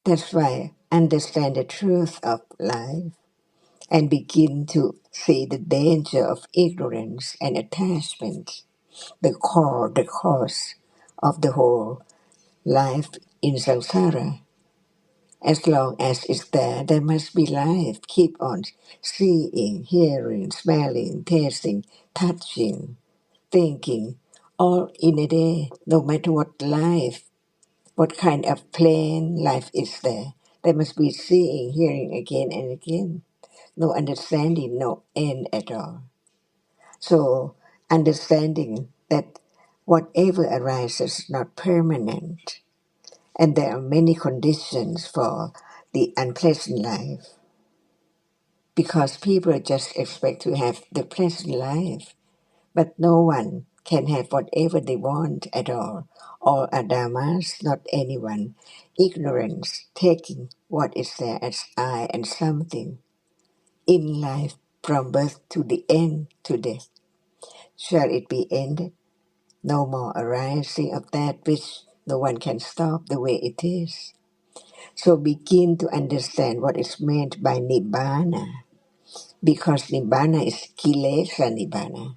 That's why understand the truth of life and begin to see the danger of ignorance and attachment, the cause of the whole life in samsara. As long as it's there, there must be life. Keep on seeing, hearing, smelling, tasting, touching, thinking, all in a day, no matter what life What kind of plane life is there? There must be seeing, hearing again and again. No understanding, no end at all. So understanding that whatever arises is not permanent, and there are many conditions for the unpleasant life, because people just expect to have the pleasant life, but no one can have whatever they want at all. All are dharmas, not anyone. Ignorance, taking what is there as I and something in life from birth to the end to death. Shall it be ended? No more arising of that which no one can stop the way it is. So begin to understand what is meant by Nibbana, because Nibbana is Kilesa Nibbana.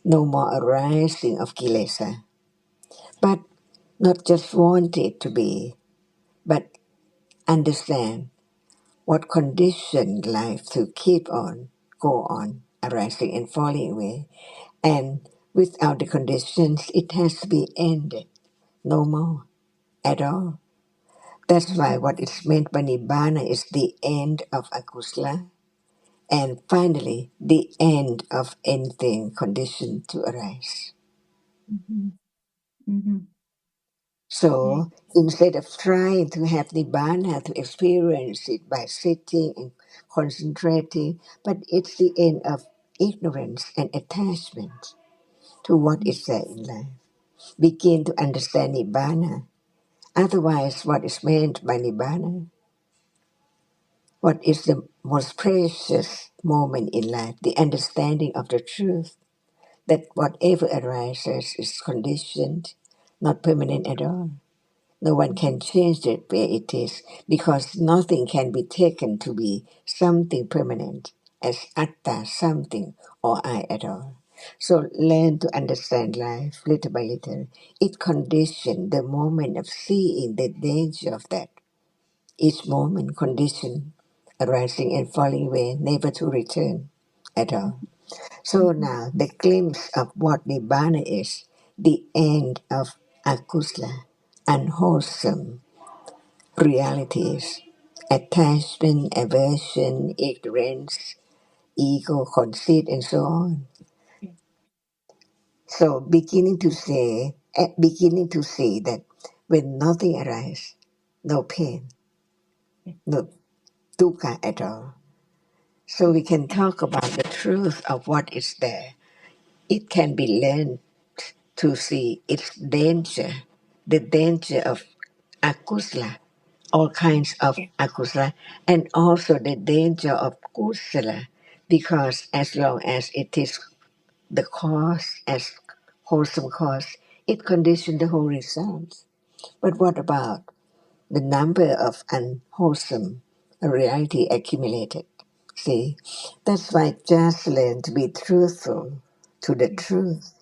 No more arising of Kilesa. But not just want it to be, but understand what conditioned life to keep on, go on, arising and falling away. And without the conditions, it has to be ended. No more at all. That's why what is meant by Nibbana is the end of akusala, and finally the end of anything conditioned to arise. So instead of trying to have Nibbana, to experience it by sitting and concentrating, but it's the end of ignorance and attachment to what is there in life. Begin to understand Nibbana. Otherwise, what is meant by Nibbana? What is the most precious moment in life? The understanding of the truth that whatever arises is conditioned, not permanent at all. No one can change it where it is, because nothing can be taken to be something permanent as atta, something, or I at all. So learn to understand life little by little. It conditions the moment of seeing the danger of that. Each moment condition arising and falling away, never to return at all. So now the glimpse of what Nibbana is, the end of akusala, unwholesome realities, attachment, aversion, ignorance, ego, conceit, and so on. So beginning to see that when nothing arises, no pain, no dukkha at all. So we can talk about the truth of what is there. It can be learned to see its danger, the danger of akusala, all kinds of akusala, and also the danger of kusala, because as long as it is the cause, as wholesome cause, it conditions the whole result. But what about the number of unwholesome reality accumulated? See, that's why just learn to be truthful to the truth.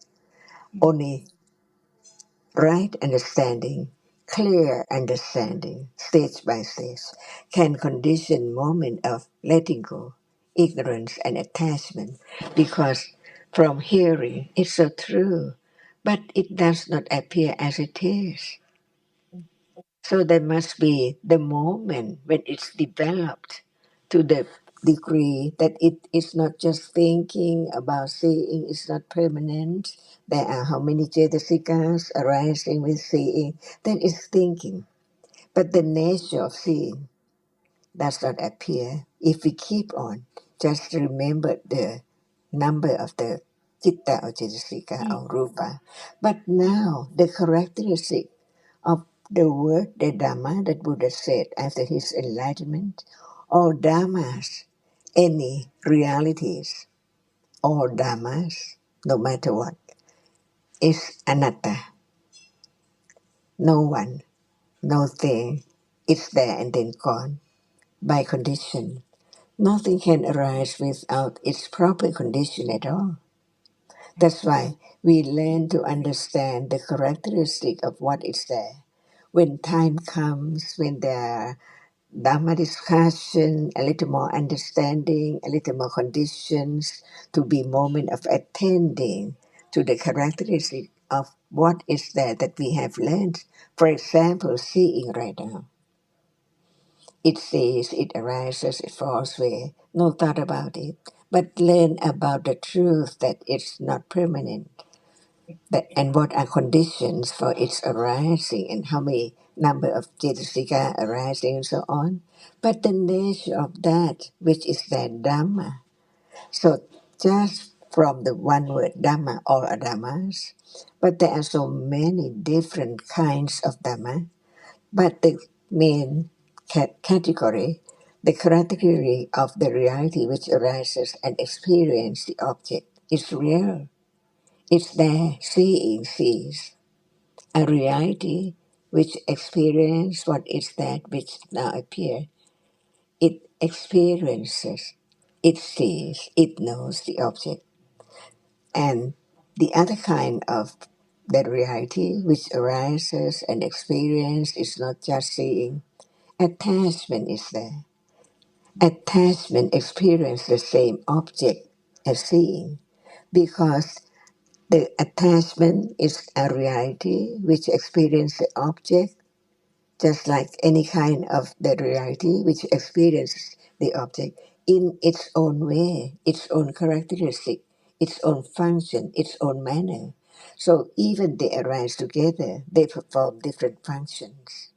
Only right understanding, clear understanding, stage by stage, can condition moment of letting go, ignorance and attachment, because from hearing it's so true, but it does not appear as it is. So there must be the moment when it's developed to the degree that it is not just thinking about seeing, it's not permanent. There are how many cetasikas arising with seeing, that is thinking. But the nature of seeing does not appear if we keep on. Just remember the number of the citta or cetasika or rupa. But now the characteristic of the word, the Dhamma that Buddha said after his enlightenment, all Dhammas, any realities, all Dhammas, no matter what, is anatta. No one, no thing, it's there and then gone by condition. Nothing can arise without its proper condition at all. That's why we learn to understand the characteristic of what is there. When time comes, when there are Dhamma discussion, a little more understanding, a little more conditions to be moment of attending to the characteristic of what is there that we have learned. For example, seeing right now. It sees, it arises, it falls away. No thought about it. But learn about the truth that it's not permanent. That, and what are conditions for its arising and how many number of cetasika arising and so on. But the nature of that, which is that Dhamma. So just from the one word Dhamma, all are Dhammas. But there are so many different kinds of Dhamma. But the main category, the category of the reality which arises and experience the object is real. It's there, seeing sees. A reality which experiences what is that which now appears. It experiences, it sees, it knows the object. And the other kind of the reality which arises and experiences is not just seeing. Attachment is there. Attachment experiences the same object as seeing because the attachment is a reality which experiences the object just like any kind of the reality which experiences the object in its own way, its own characteristic, its own function, its own manner. So even they arise together, they perform different functions.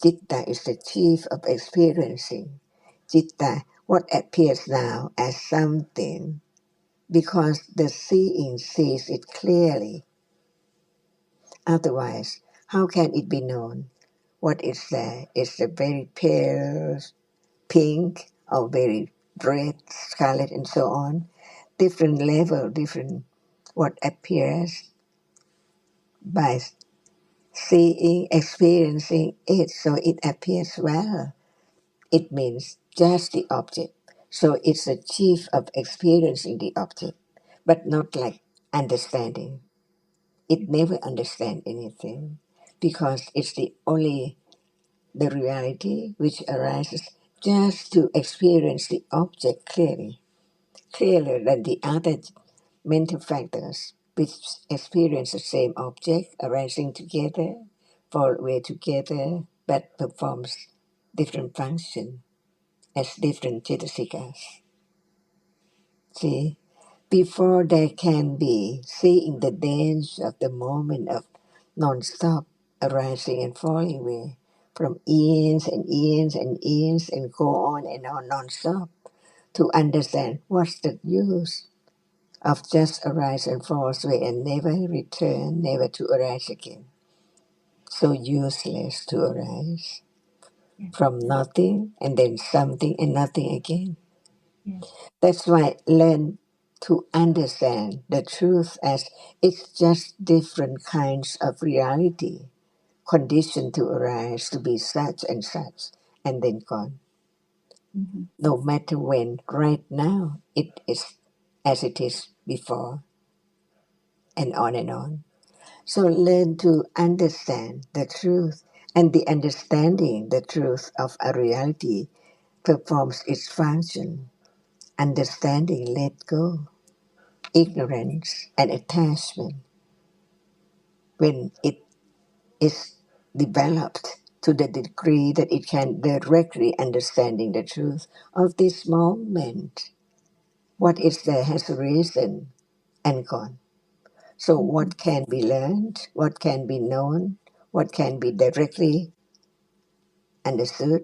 Citta is the chief of experiencing. Citta, what appears now as something, because the seeing sees it clearly. Otherwise, how can it be known? What is there? Is a very pale pink or very red, scarlet, and so on. Different level, different what appears by seeing, experiencing it, so it appears well. It means just the object. So it's the chief of experiencing the object, but not like understanding. It never understands anything because it's the only the reality which arises just to experience the object clearly, clearer than the other mental factors which experience the same object arising together, fall away together, but performs different function as different cetasikas. See, before there can be seeing the dance of the moment of non-stop arising and falling away from eons and eons and eons and go on non-stop to understand what's the use of just arise and fall away and never return, never to arise again. So useless to arise from nothing and then something and nothing again. That's why learn to understand the truth as it's just different kinds of reality, conditioned to arise to be such and such, and then gone. No matter when, right now, it is as it is before, and on and on. So learn to understand the truth, and the understanding the truth of a reality performs its function. Understanding let go. Ignorance and attachment, when it is developed to the degree that it can directly understanding the truth of this moment, what is there has arisen and gone. So what can be learned, what can be known, what can be directly understood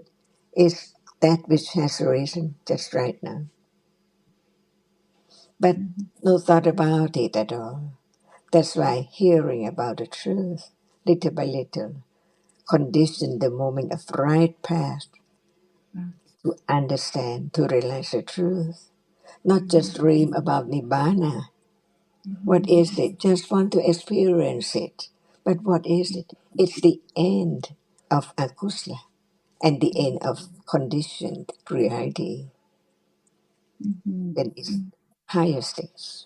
is that which has arisen just right now. But no thought about it at all. That's why hearing about the truth, little by little, condition the moment of right path to understand, to realize the truth. Not just dream about Nibbana. What is it? Just want to experience it. But what is it? It's the end of akusla and the end of conditioned reality when it's higher stage.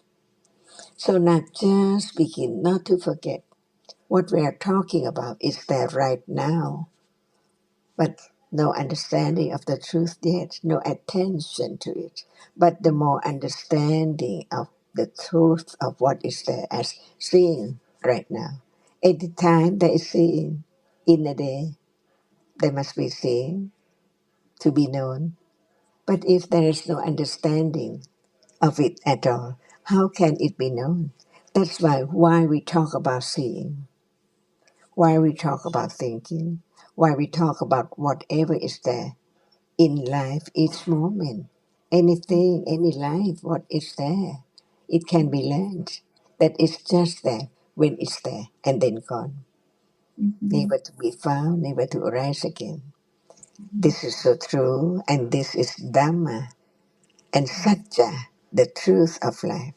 So now just begin not to forget what we are talking about is there right now, but no understanding of the truth yet, no attention to it. But the more understanding of the truth of what is there as seeing, right now. Any time there is seeing in a day, there must be seeing to be known. But if there is no understanding of it at all, how can it be known? That's why we talk about seeing, why we talk about thinking, why we talk about whatever is there in life each moment. Anything, any life, what is there, it can be learned. That is just there when it's there and then gone, never to be found, never to arise again. This is so true, and this is Dhamma. And Satya, the truth of life,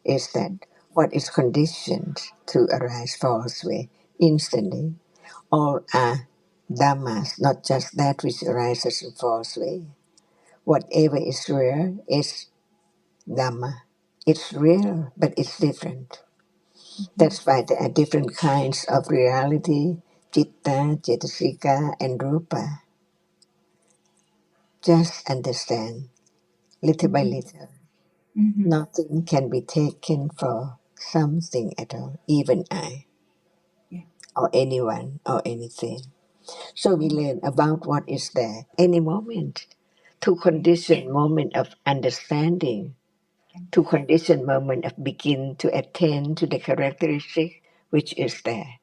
is that what is conditioned to arise falls away instantly. All are Dhammas, not just that which arises and falls away. Whatever is real is Dhamma. It's real, but it's different. That's why there are different kinds of reality, Citta, Cetasika, and Rupa. Just understand, little by little. Nothing can be taken for something at all, even I, or anyone, or anything. So we learn about what is there any moment, to condition moment of understanding, to condition moment of begin to attend to the characteristic which is there.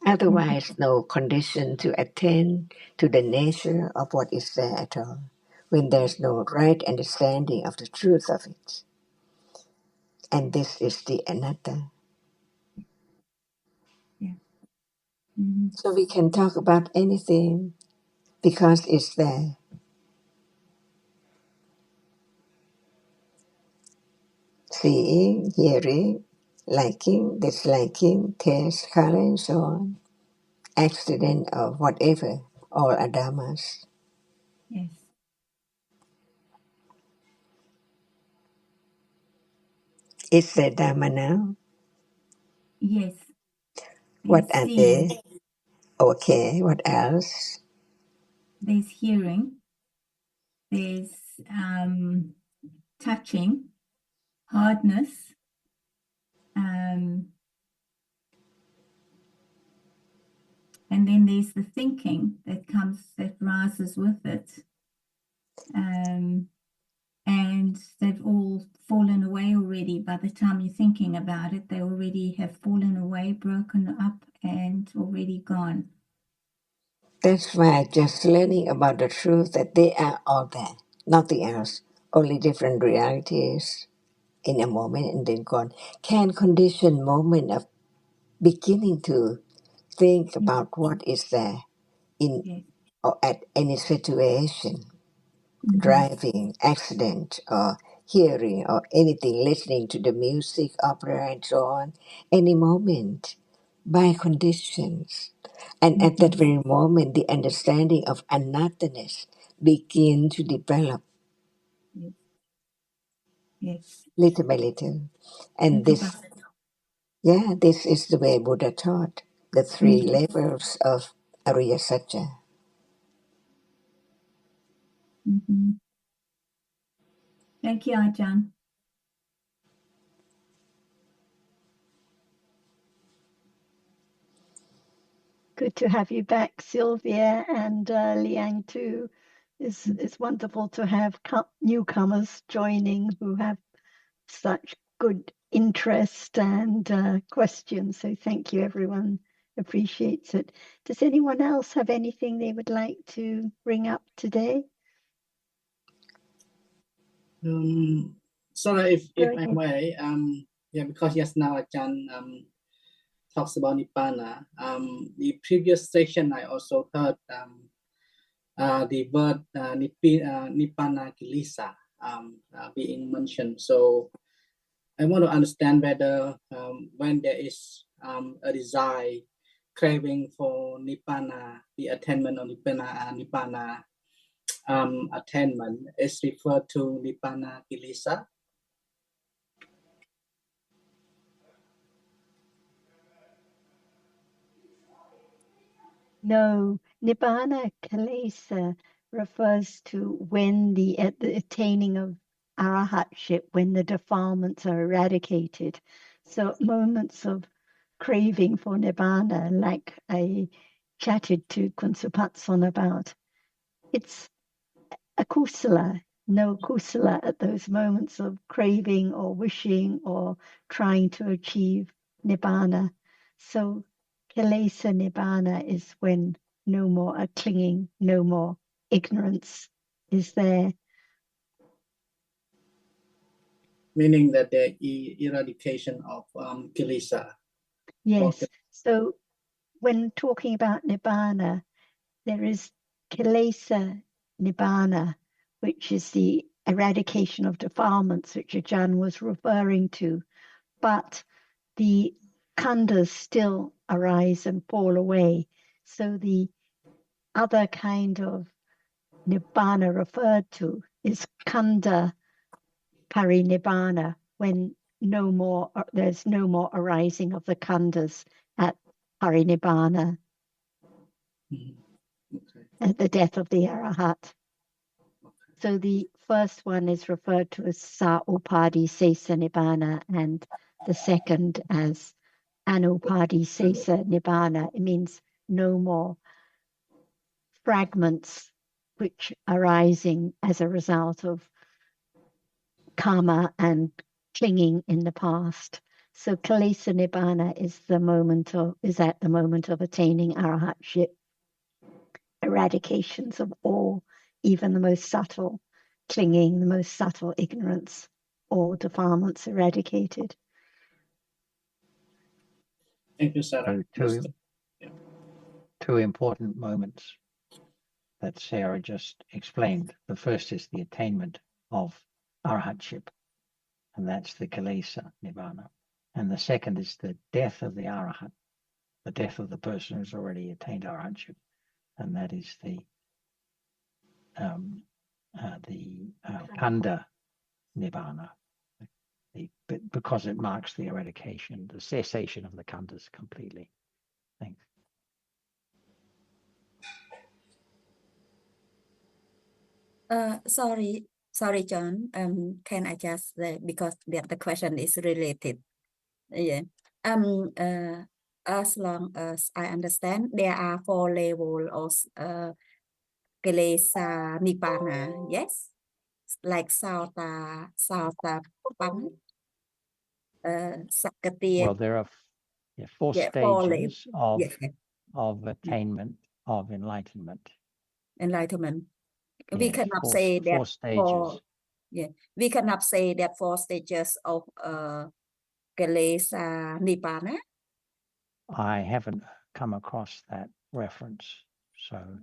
Otherwise, no condition to attend to the nature of what is there at all, when there's no right understanding of the truth of it. And this is the anatta. So we can talk about anything because it's there. Seeing, hearing, liking, disliking, taste, color, and so on. Accident or whatever, all are dhammas. Yes. Is there dhamma now? Yes. What There's are seeing, they? Okay, what else? there's hearing, there's touching, hardness, and then there's the thinking that rises with it. And they've all fallen away already. By the time you're thinking about it, they already have fallen away, broken up, and already gone. That's why just learning about the truth that they are all there, nothing else, only different realities in a moment and then gone, can condition moment of beginning to think about what is there in Yes. or at any situation, driving, accident, or hearing, or anything, listening to the music, opera, and so on, any moment, by conditions. And at that very moment, the understanding of anatthaness begin to develop Yes. Yes. little by little. And Little by this is the way Buddha taught, the three levels of Ariya Satya. Thank you, Ajahn. Good to have you back, Sylvia, and Liang too. It's wonderful to have newcomers joining who have such good interest and questions. So thank you, everyone appreciates it. Does anyone else have anything they would like to bring up today? Sorry if Go I ahead. may. Because just now Ajahn talks about Nibbana. The previous session I also heard the word Nibbana Kilesa being mentioned. So I want to understand whether when there is a desire, craving for Nibbana, the attainment of Nibbana attainment is referred to Nibbana Kilesa. No, Nibbana Kalesa refers to when at the attaining of arahatship, when the defilements are eradicated. So moments of craving for nibbana, like I chatted to Kunsupatson about. It's a kusala, no kusala at those moments of craving or wishing or trying to achieve nibbana. So kilesa nibbana is when no more clinging, no more ignorance is there. Meaning that the eradication of kilesa. Yes. So when talking about nibbana, there is kilesa nibbana, which is the eradication of defilements, which Ajahn was referring to. But the khandhas still arise and fall away. So the other kind of nibbana referred to is khandha parinibbana, when there's no more arising of the khandhas at parinibbana, at the death of the arahat. So the first one is referred to as sa upadi sesa nibbana, and the second as anupadi sesa nibbana. It means no more fragments which arising as a result of karma and clinging in the past. So kilesa nibbana is at the moment of attaining arahatship, eradications of all, even the most subtle clinging, the most subtle ignorance, all defilements eradicated. Thank you, Sarah. Two important moments that Sarah just explained. The first is the attainment of arahatship, and that's the kilesa nibbana. And the second is the death of the arahat, the death of the person who's already attained arahatship, and that is the khandha nibbana, because it marks the eradication, the cessation of the khandhas completely. Thanks. Sorry, John. Can I just because the question is related. Yeah. As long as I understand, there are 4 levels of kilesa nibbana. Yes, like sauta pang, sakati. Well, there are 4 stages of attainment of enlightenment. We Yes, cannot 4 say that 4 stages. We cannot say that 4 stages of kilesa nibbana. I haven't come across that reference, so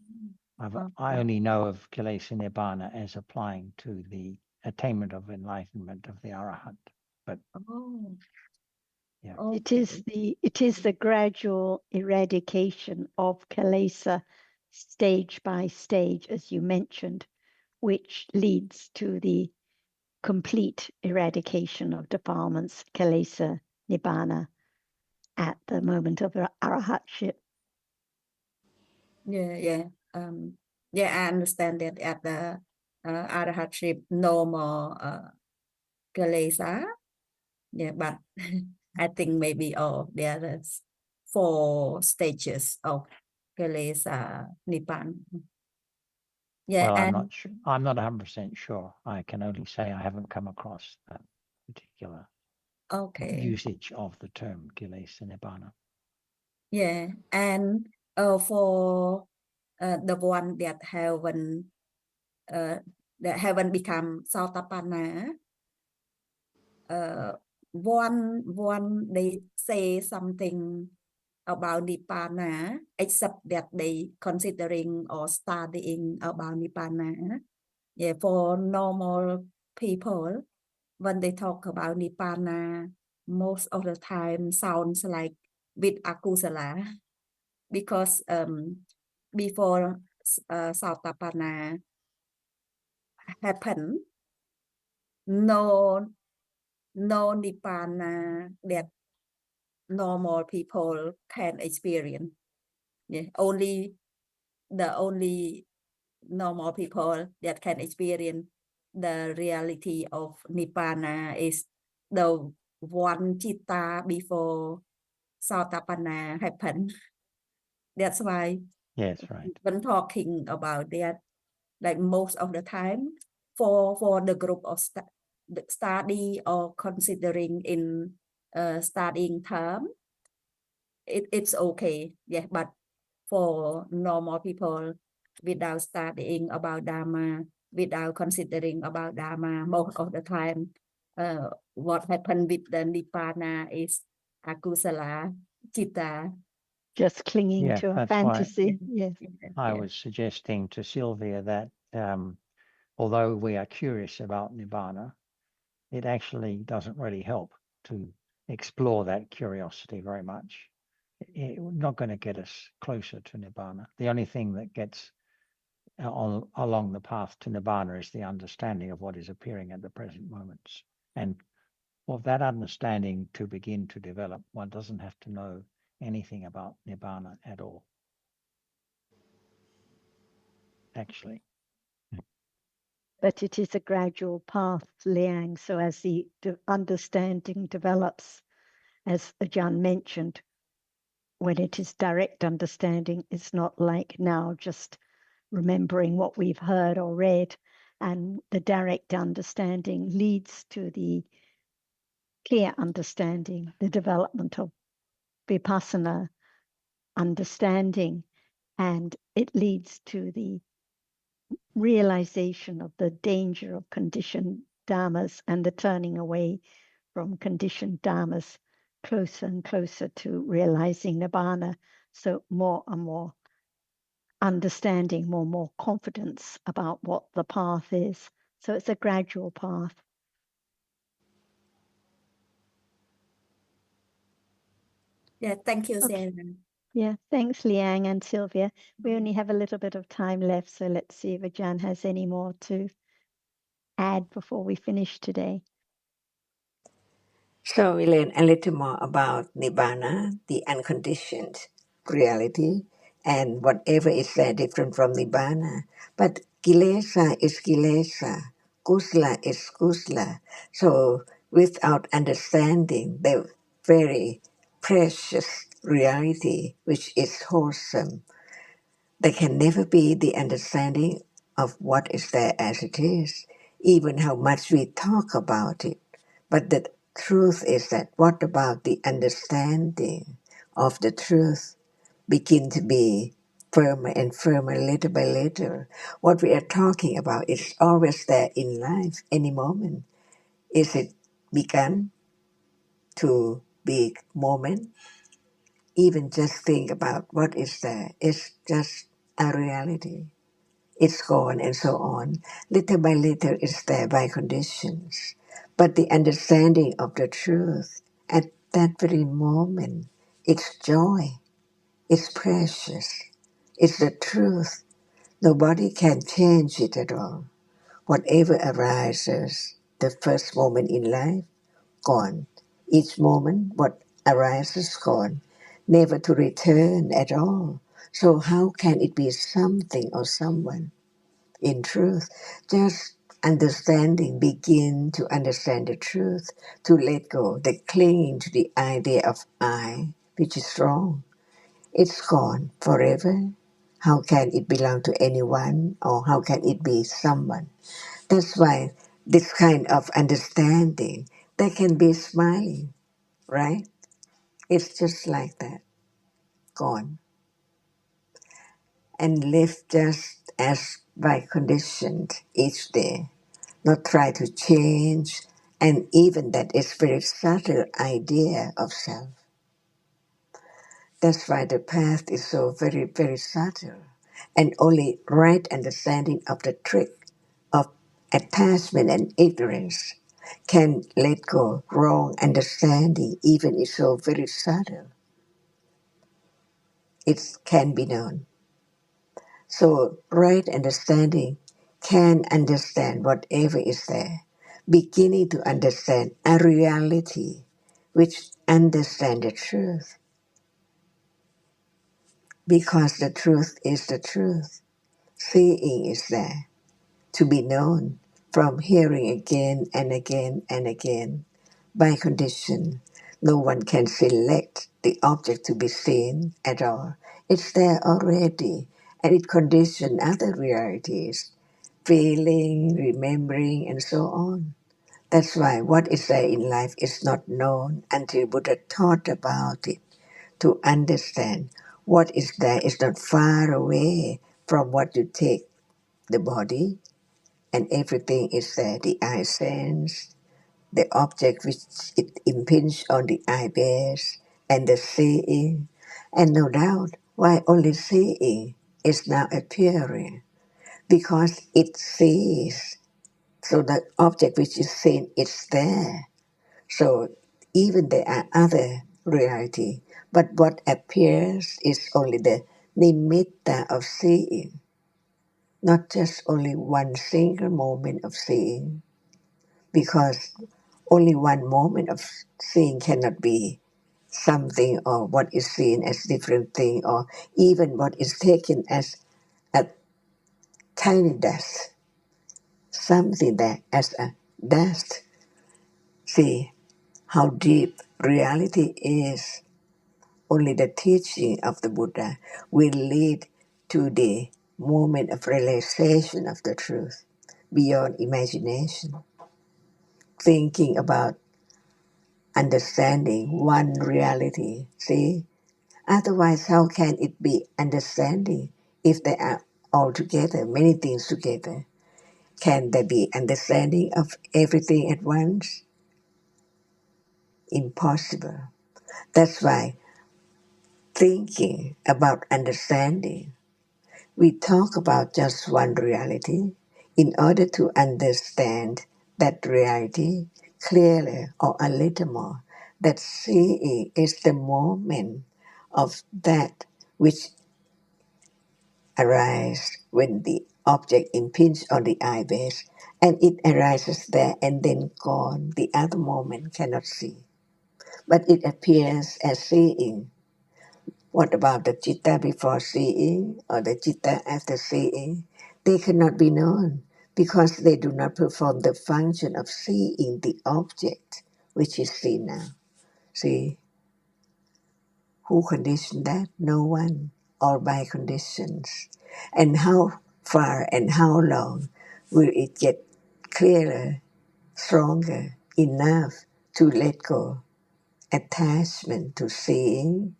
I only know of kilesa nibbana as applying to the attainment of enlightenment of the arahat. But it is the gradual eradication of kilesa stage by stage, as you mentioned, which leads to the complete eradication of defilements, kilesa nibbana, at the moment of arahatship. I understand that at the arahatship, no more kilesa. But I think maybe there are 4 stages of kilesa nibbana. Well, I'm not sure. I'm not 100% sure. I can only say I haven't come across that particular usage of the term kilesa nibbana. Yeah, and for the one that haven't become Sautapana, one they say something about Nibbana, except that they considering or studying about Nibbana. Yeah, for normal people, when they talk about Nibbana, most of the time sounds like with akusala, because before Sautapana happened, no Nibbana that normal people can experience. Only normal people that can experience the reality of Nibbana is the one citta before Sautapana happen. That's why Yes, right. when talking about that, like most of the time, for the group of study or considering in studying term, it's okay. Yeah, but for normal people without studying about Dhamma, without considering about Dhamma, most of the time, what happened with the Nibbana is akusala citta. Just clinging Yeah, to a that's fantasy. Yes. I was suggesting to Sylvia that although we are curious about Nibbana, it actually doesn't really help to explore that curiosity very much. It's not going to get us closer to Nibbana. The only thing that gets along the path to Nibbana is the understanding of what is appearing at the present moments. And for that understanding to begin to develop, one doesn't have to know anything about Nibbana at all. Actually. But it is a gradual path, Liang. So as the understanding develops, as Ajahn mentioned, when it is direct understanding, it's not like now just remembering what we've heard or read. And the direct understanding leads to the clear understanding, the development of vipassana understanding, and it leads to the realization of the danger of conditioned dharmas and the turning away from conditioned dharmas closer and closer to realizing nibbana. So more and more understanding, more and more confidence about what the path is. So it's a gradual path. Yeah, thank you, Okay. Sarah. Yeah, thanks, Liang and Sylvia. We only have a little bit of time left, so let's see if Ajahn has any more to add before we finish today. So we learn a little more about Nibbana, the unconditioned reality, and whatever is there different from Nibbana. But Kilesa is Kilesa, Kusala is Kusala. So without understanding the very precious reality which is wholesome, there can never be the understanding of what is there as it is, even how much we talk about it. But the truth is that what about the understanding of the truth begin to be firmer and firmer little by little. What we are talking about is always there in life, any moment. Is it begun to be moment? Even just think about what is there. It's just a reality. It's gone and so on. Little by little, it's there by conditions. But the understanding of the truth at that very moment, it's joy, it's precious, it's the truth. Nobody can change it at all. Whatever arises, the first moment in life, gone. Each moment, what arises, gone, never to return at all. So how can it be something or someone? In truth, just understanding, begin to understand the truth, to let go, the clinging to the idea of I, which is wrong. It's gone forever. How can it belong to anyone or how can it be someone? That's why this kind of understanding, they can be smiling, right? It's just like that, gone. And live just as by conditioned each day. Not try to change, and even that is very subtle idea of self. That's why the path is so very, very subtle, and only right understanding of the trick of attachment and ignorance can let go. Wrong understanding, even is so very subtle, it can be known. So right understanding can understand whatever is there, beginning to understand a reality which understand the truth, because the truth is the truth. Seeing is there to be known from hearing again and again and again. By condition, no one can select the object to be seen at all. It's there already, and it conditions other realities, feeling, remembering, and so on. That's why what is there in life is not known until Buddha taught about it. To understand what is there is not far away from what you take the body, and everything is there. The eye sense, the object which it impinges on the eye base, and the seeing. And no doubt why only seeing is now appearing, because it sees. So the object which is seen is there. So even there are other reality, but what appears is only the nimitta of seeing, not just only one single moment of seeing, because only one moment of seeing cannot be something, or what is seen as different thing, or even what is taken as a tiny dust, something that as a dust. See how deep reality is. Only the teaching of the Buddha will lead to the moment of realization of the truth beyond imagination. Thinking about understanding one reality, see? Otherwise, how can it be understanding if they are all together, many things together? Can there be understanding of everything at once? Impossible. That's why thinking about understanding, we talk about just one reality in order to understand that reality clearly or a little more. That seeing is the moment of that which arises when the object impinges on the eye base, and it arises there and then gone. The other moment cannot see, but it appears as seeing. What about the citta before seeing or the citta after seeing? They cannot be known because they do not perform the function of seeing the object which is seen now. See, who conditioned that? No one, all by conditions. And how far and how long will it get clearer, stronger, enough to let go attachment to seeing,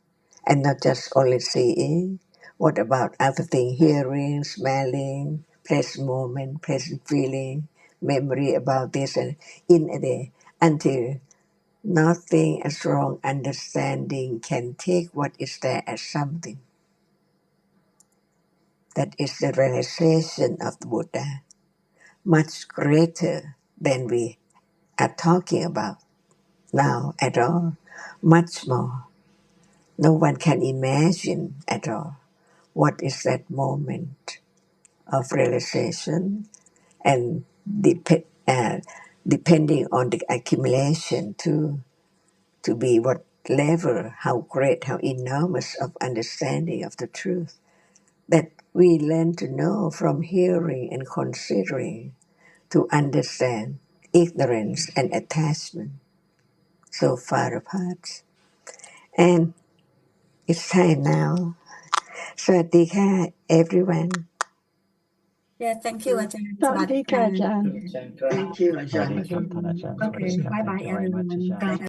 and not just only seeing? What about other things? Hearing, smelling, present moment, present feeling, memory about this and in a day, until nothing a strong understanding can take what is there as something. That is the realization of the Buddha, much greater than we are talking about now at all, much more. No one can imagine at all what is that moment of realization, and depending on the accumulation to be what level, how great, how enormous of understanding of the truth that we learn to know from hearing and considering to understand ignorance and attachment so far apart. And it's time now. สวัสดีค่ะ everyone. Yeah, thank you อาจารย์ สวัสดีค่ะอาจารย์ Chan Kra. Swadee Krap, Than Ajahn. Okay, bye bye Thank you very much, everyone. Ajahn.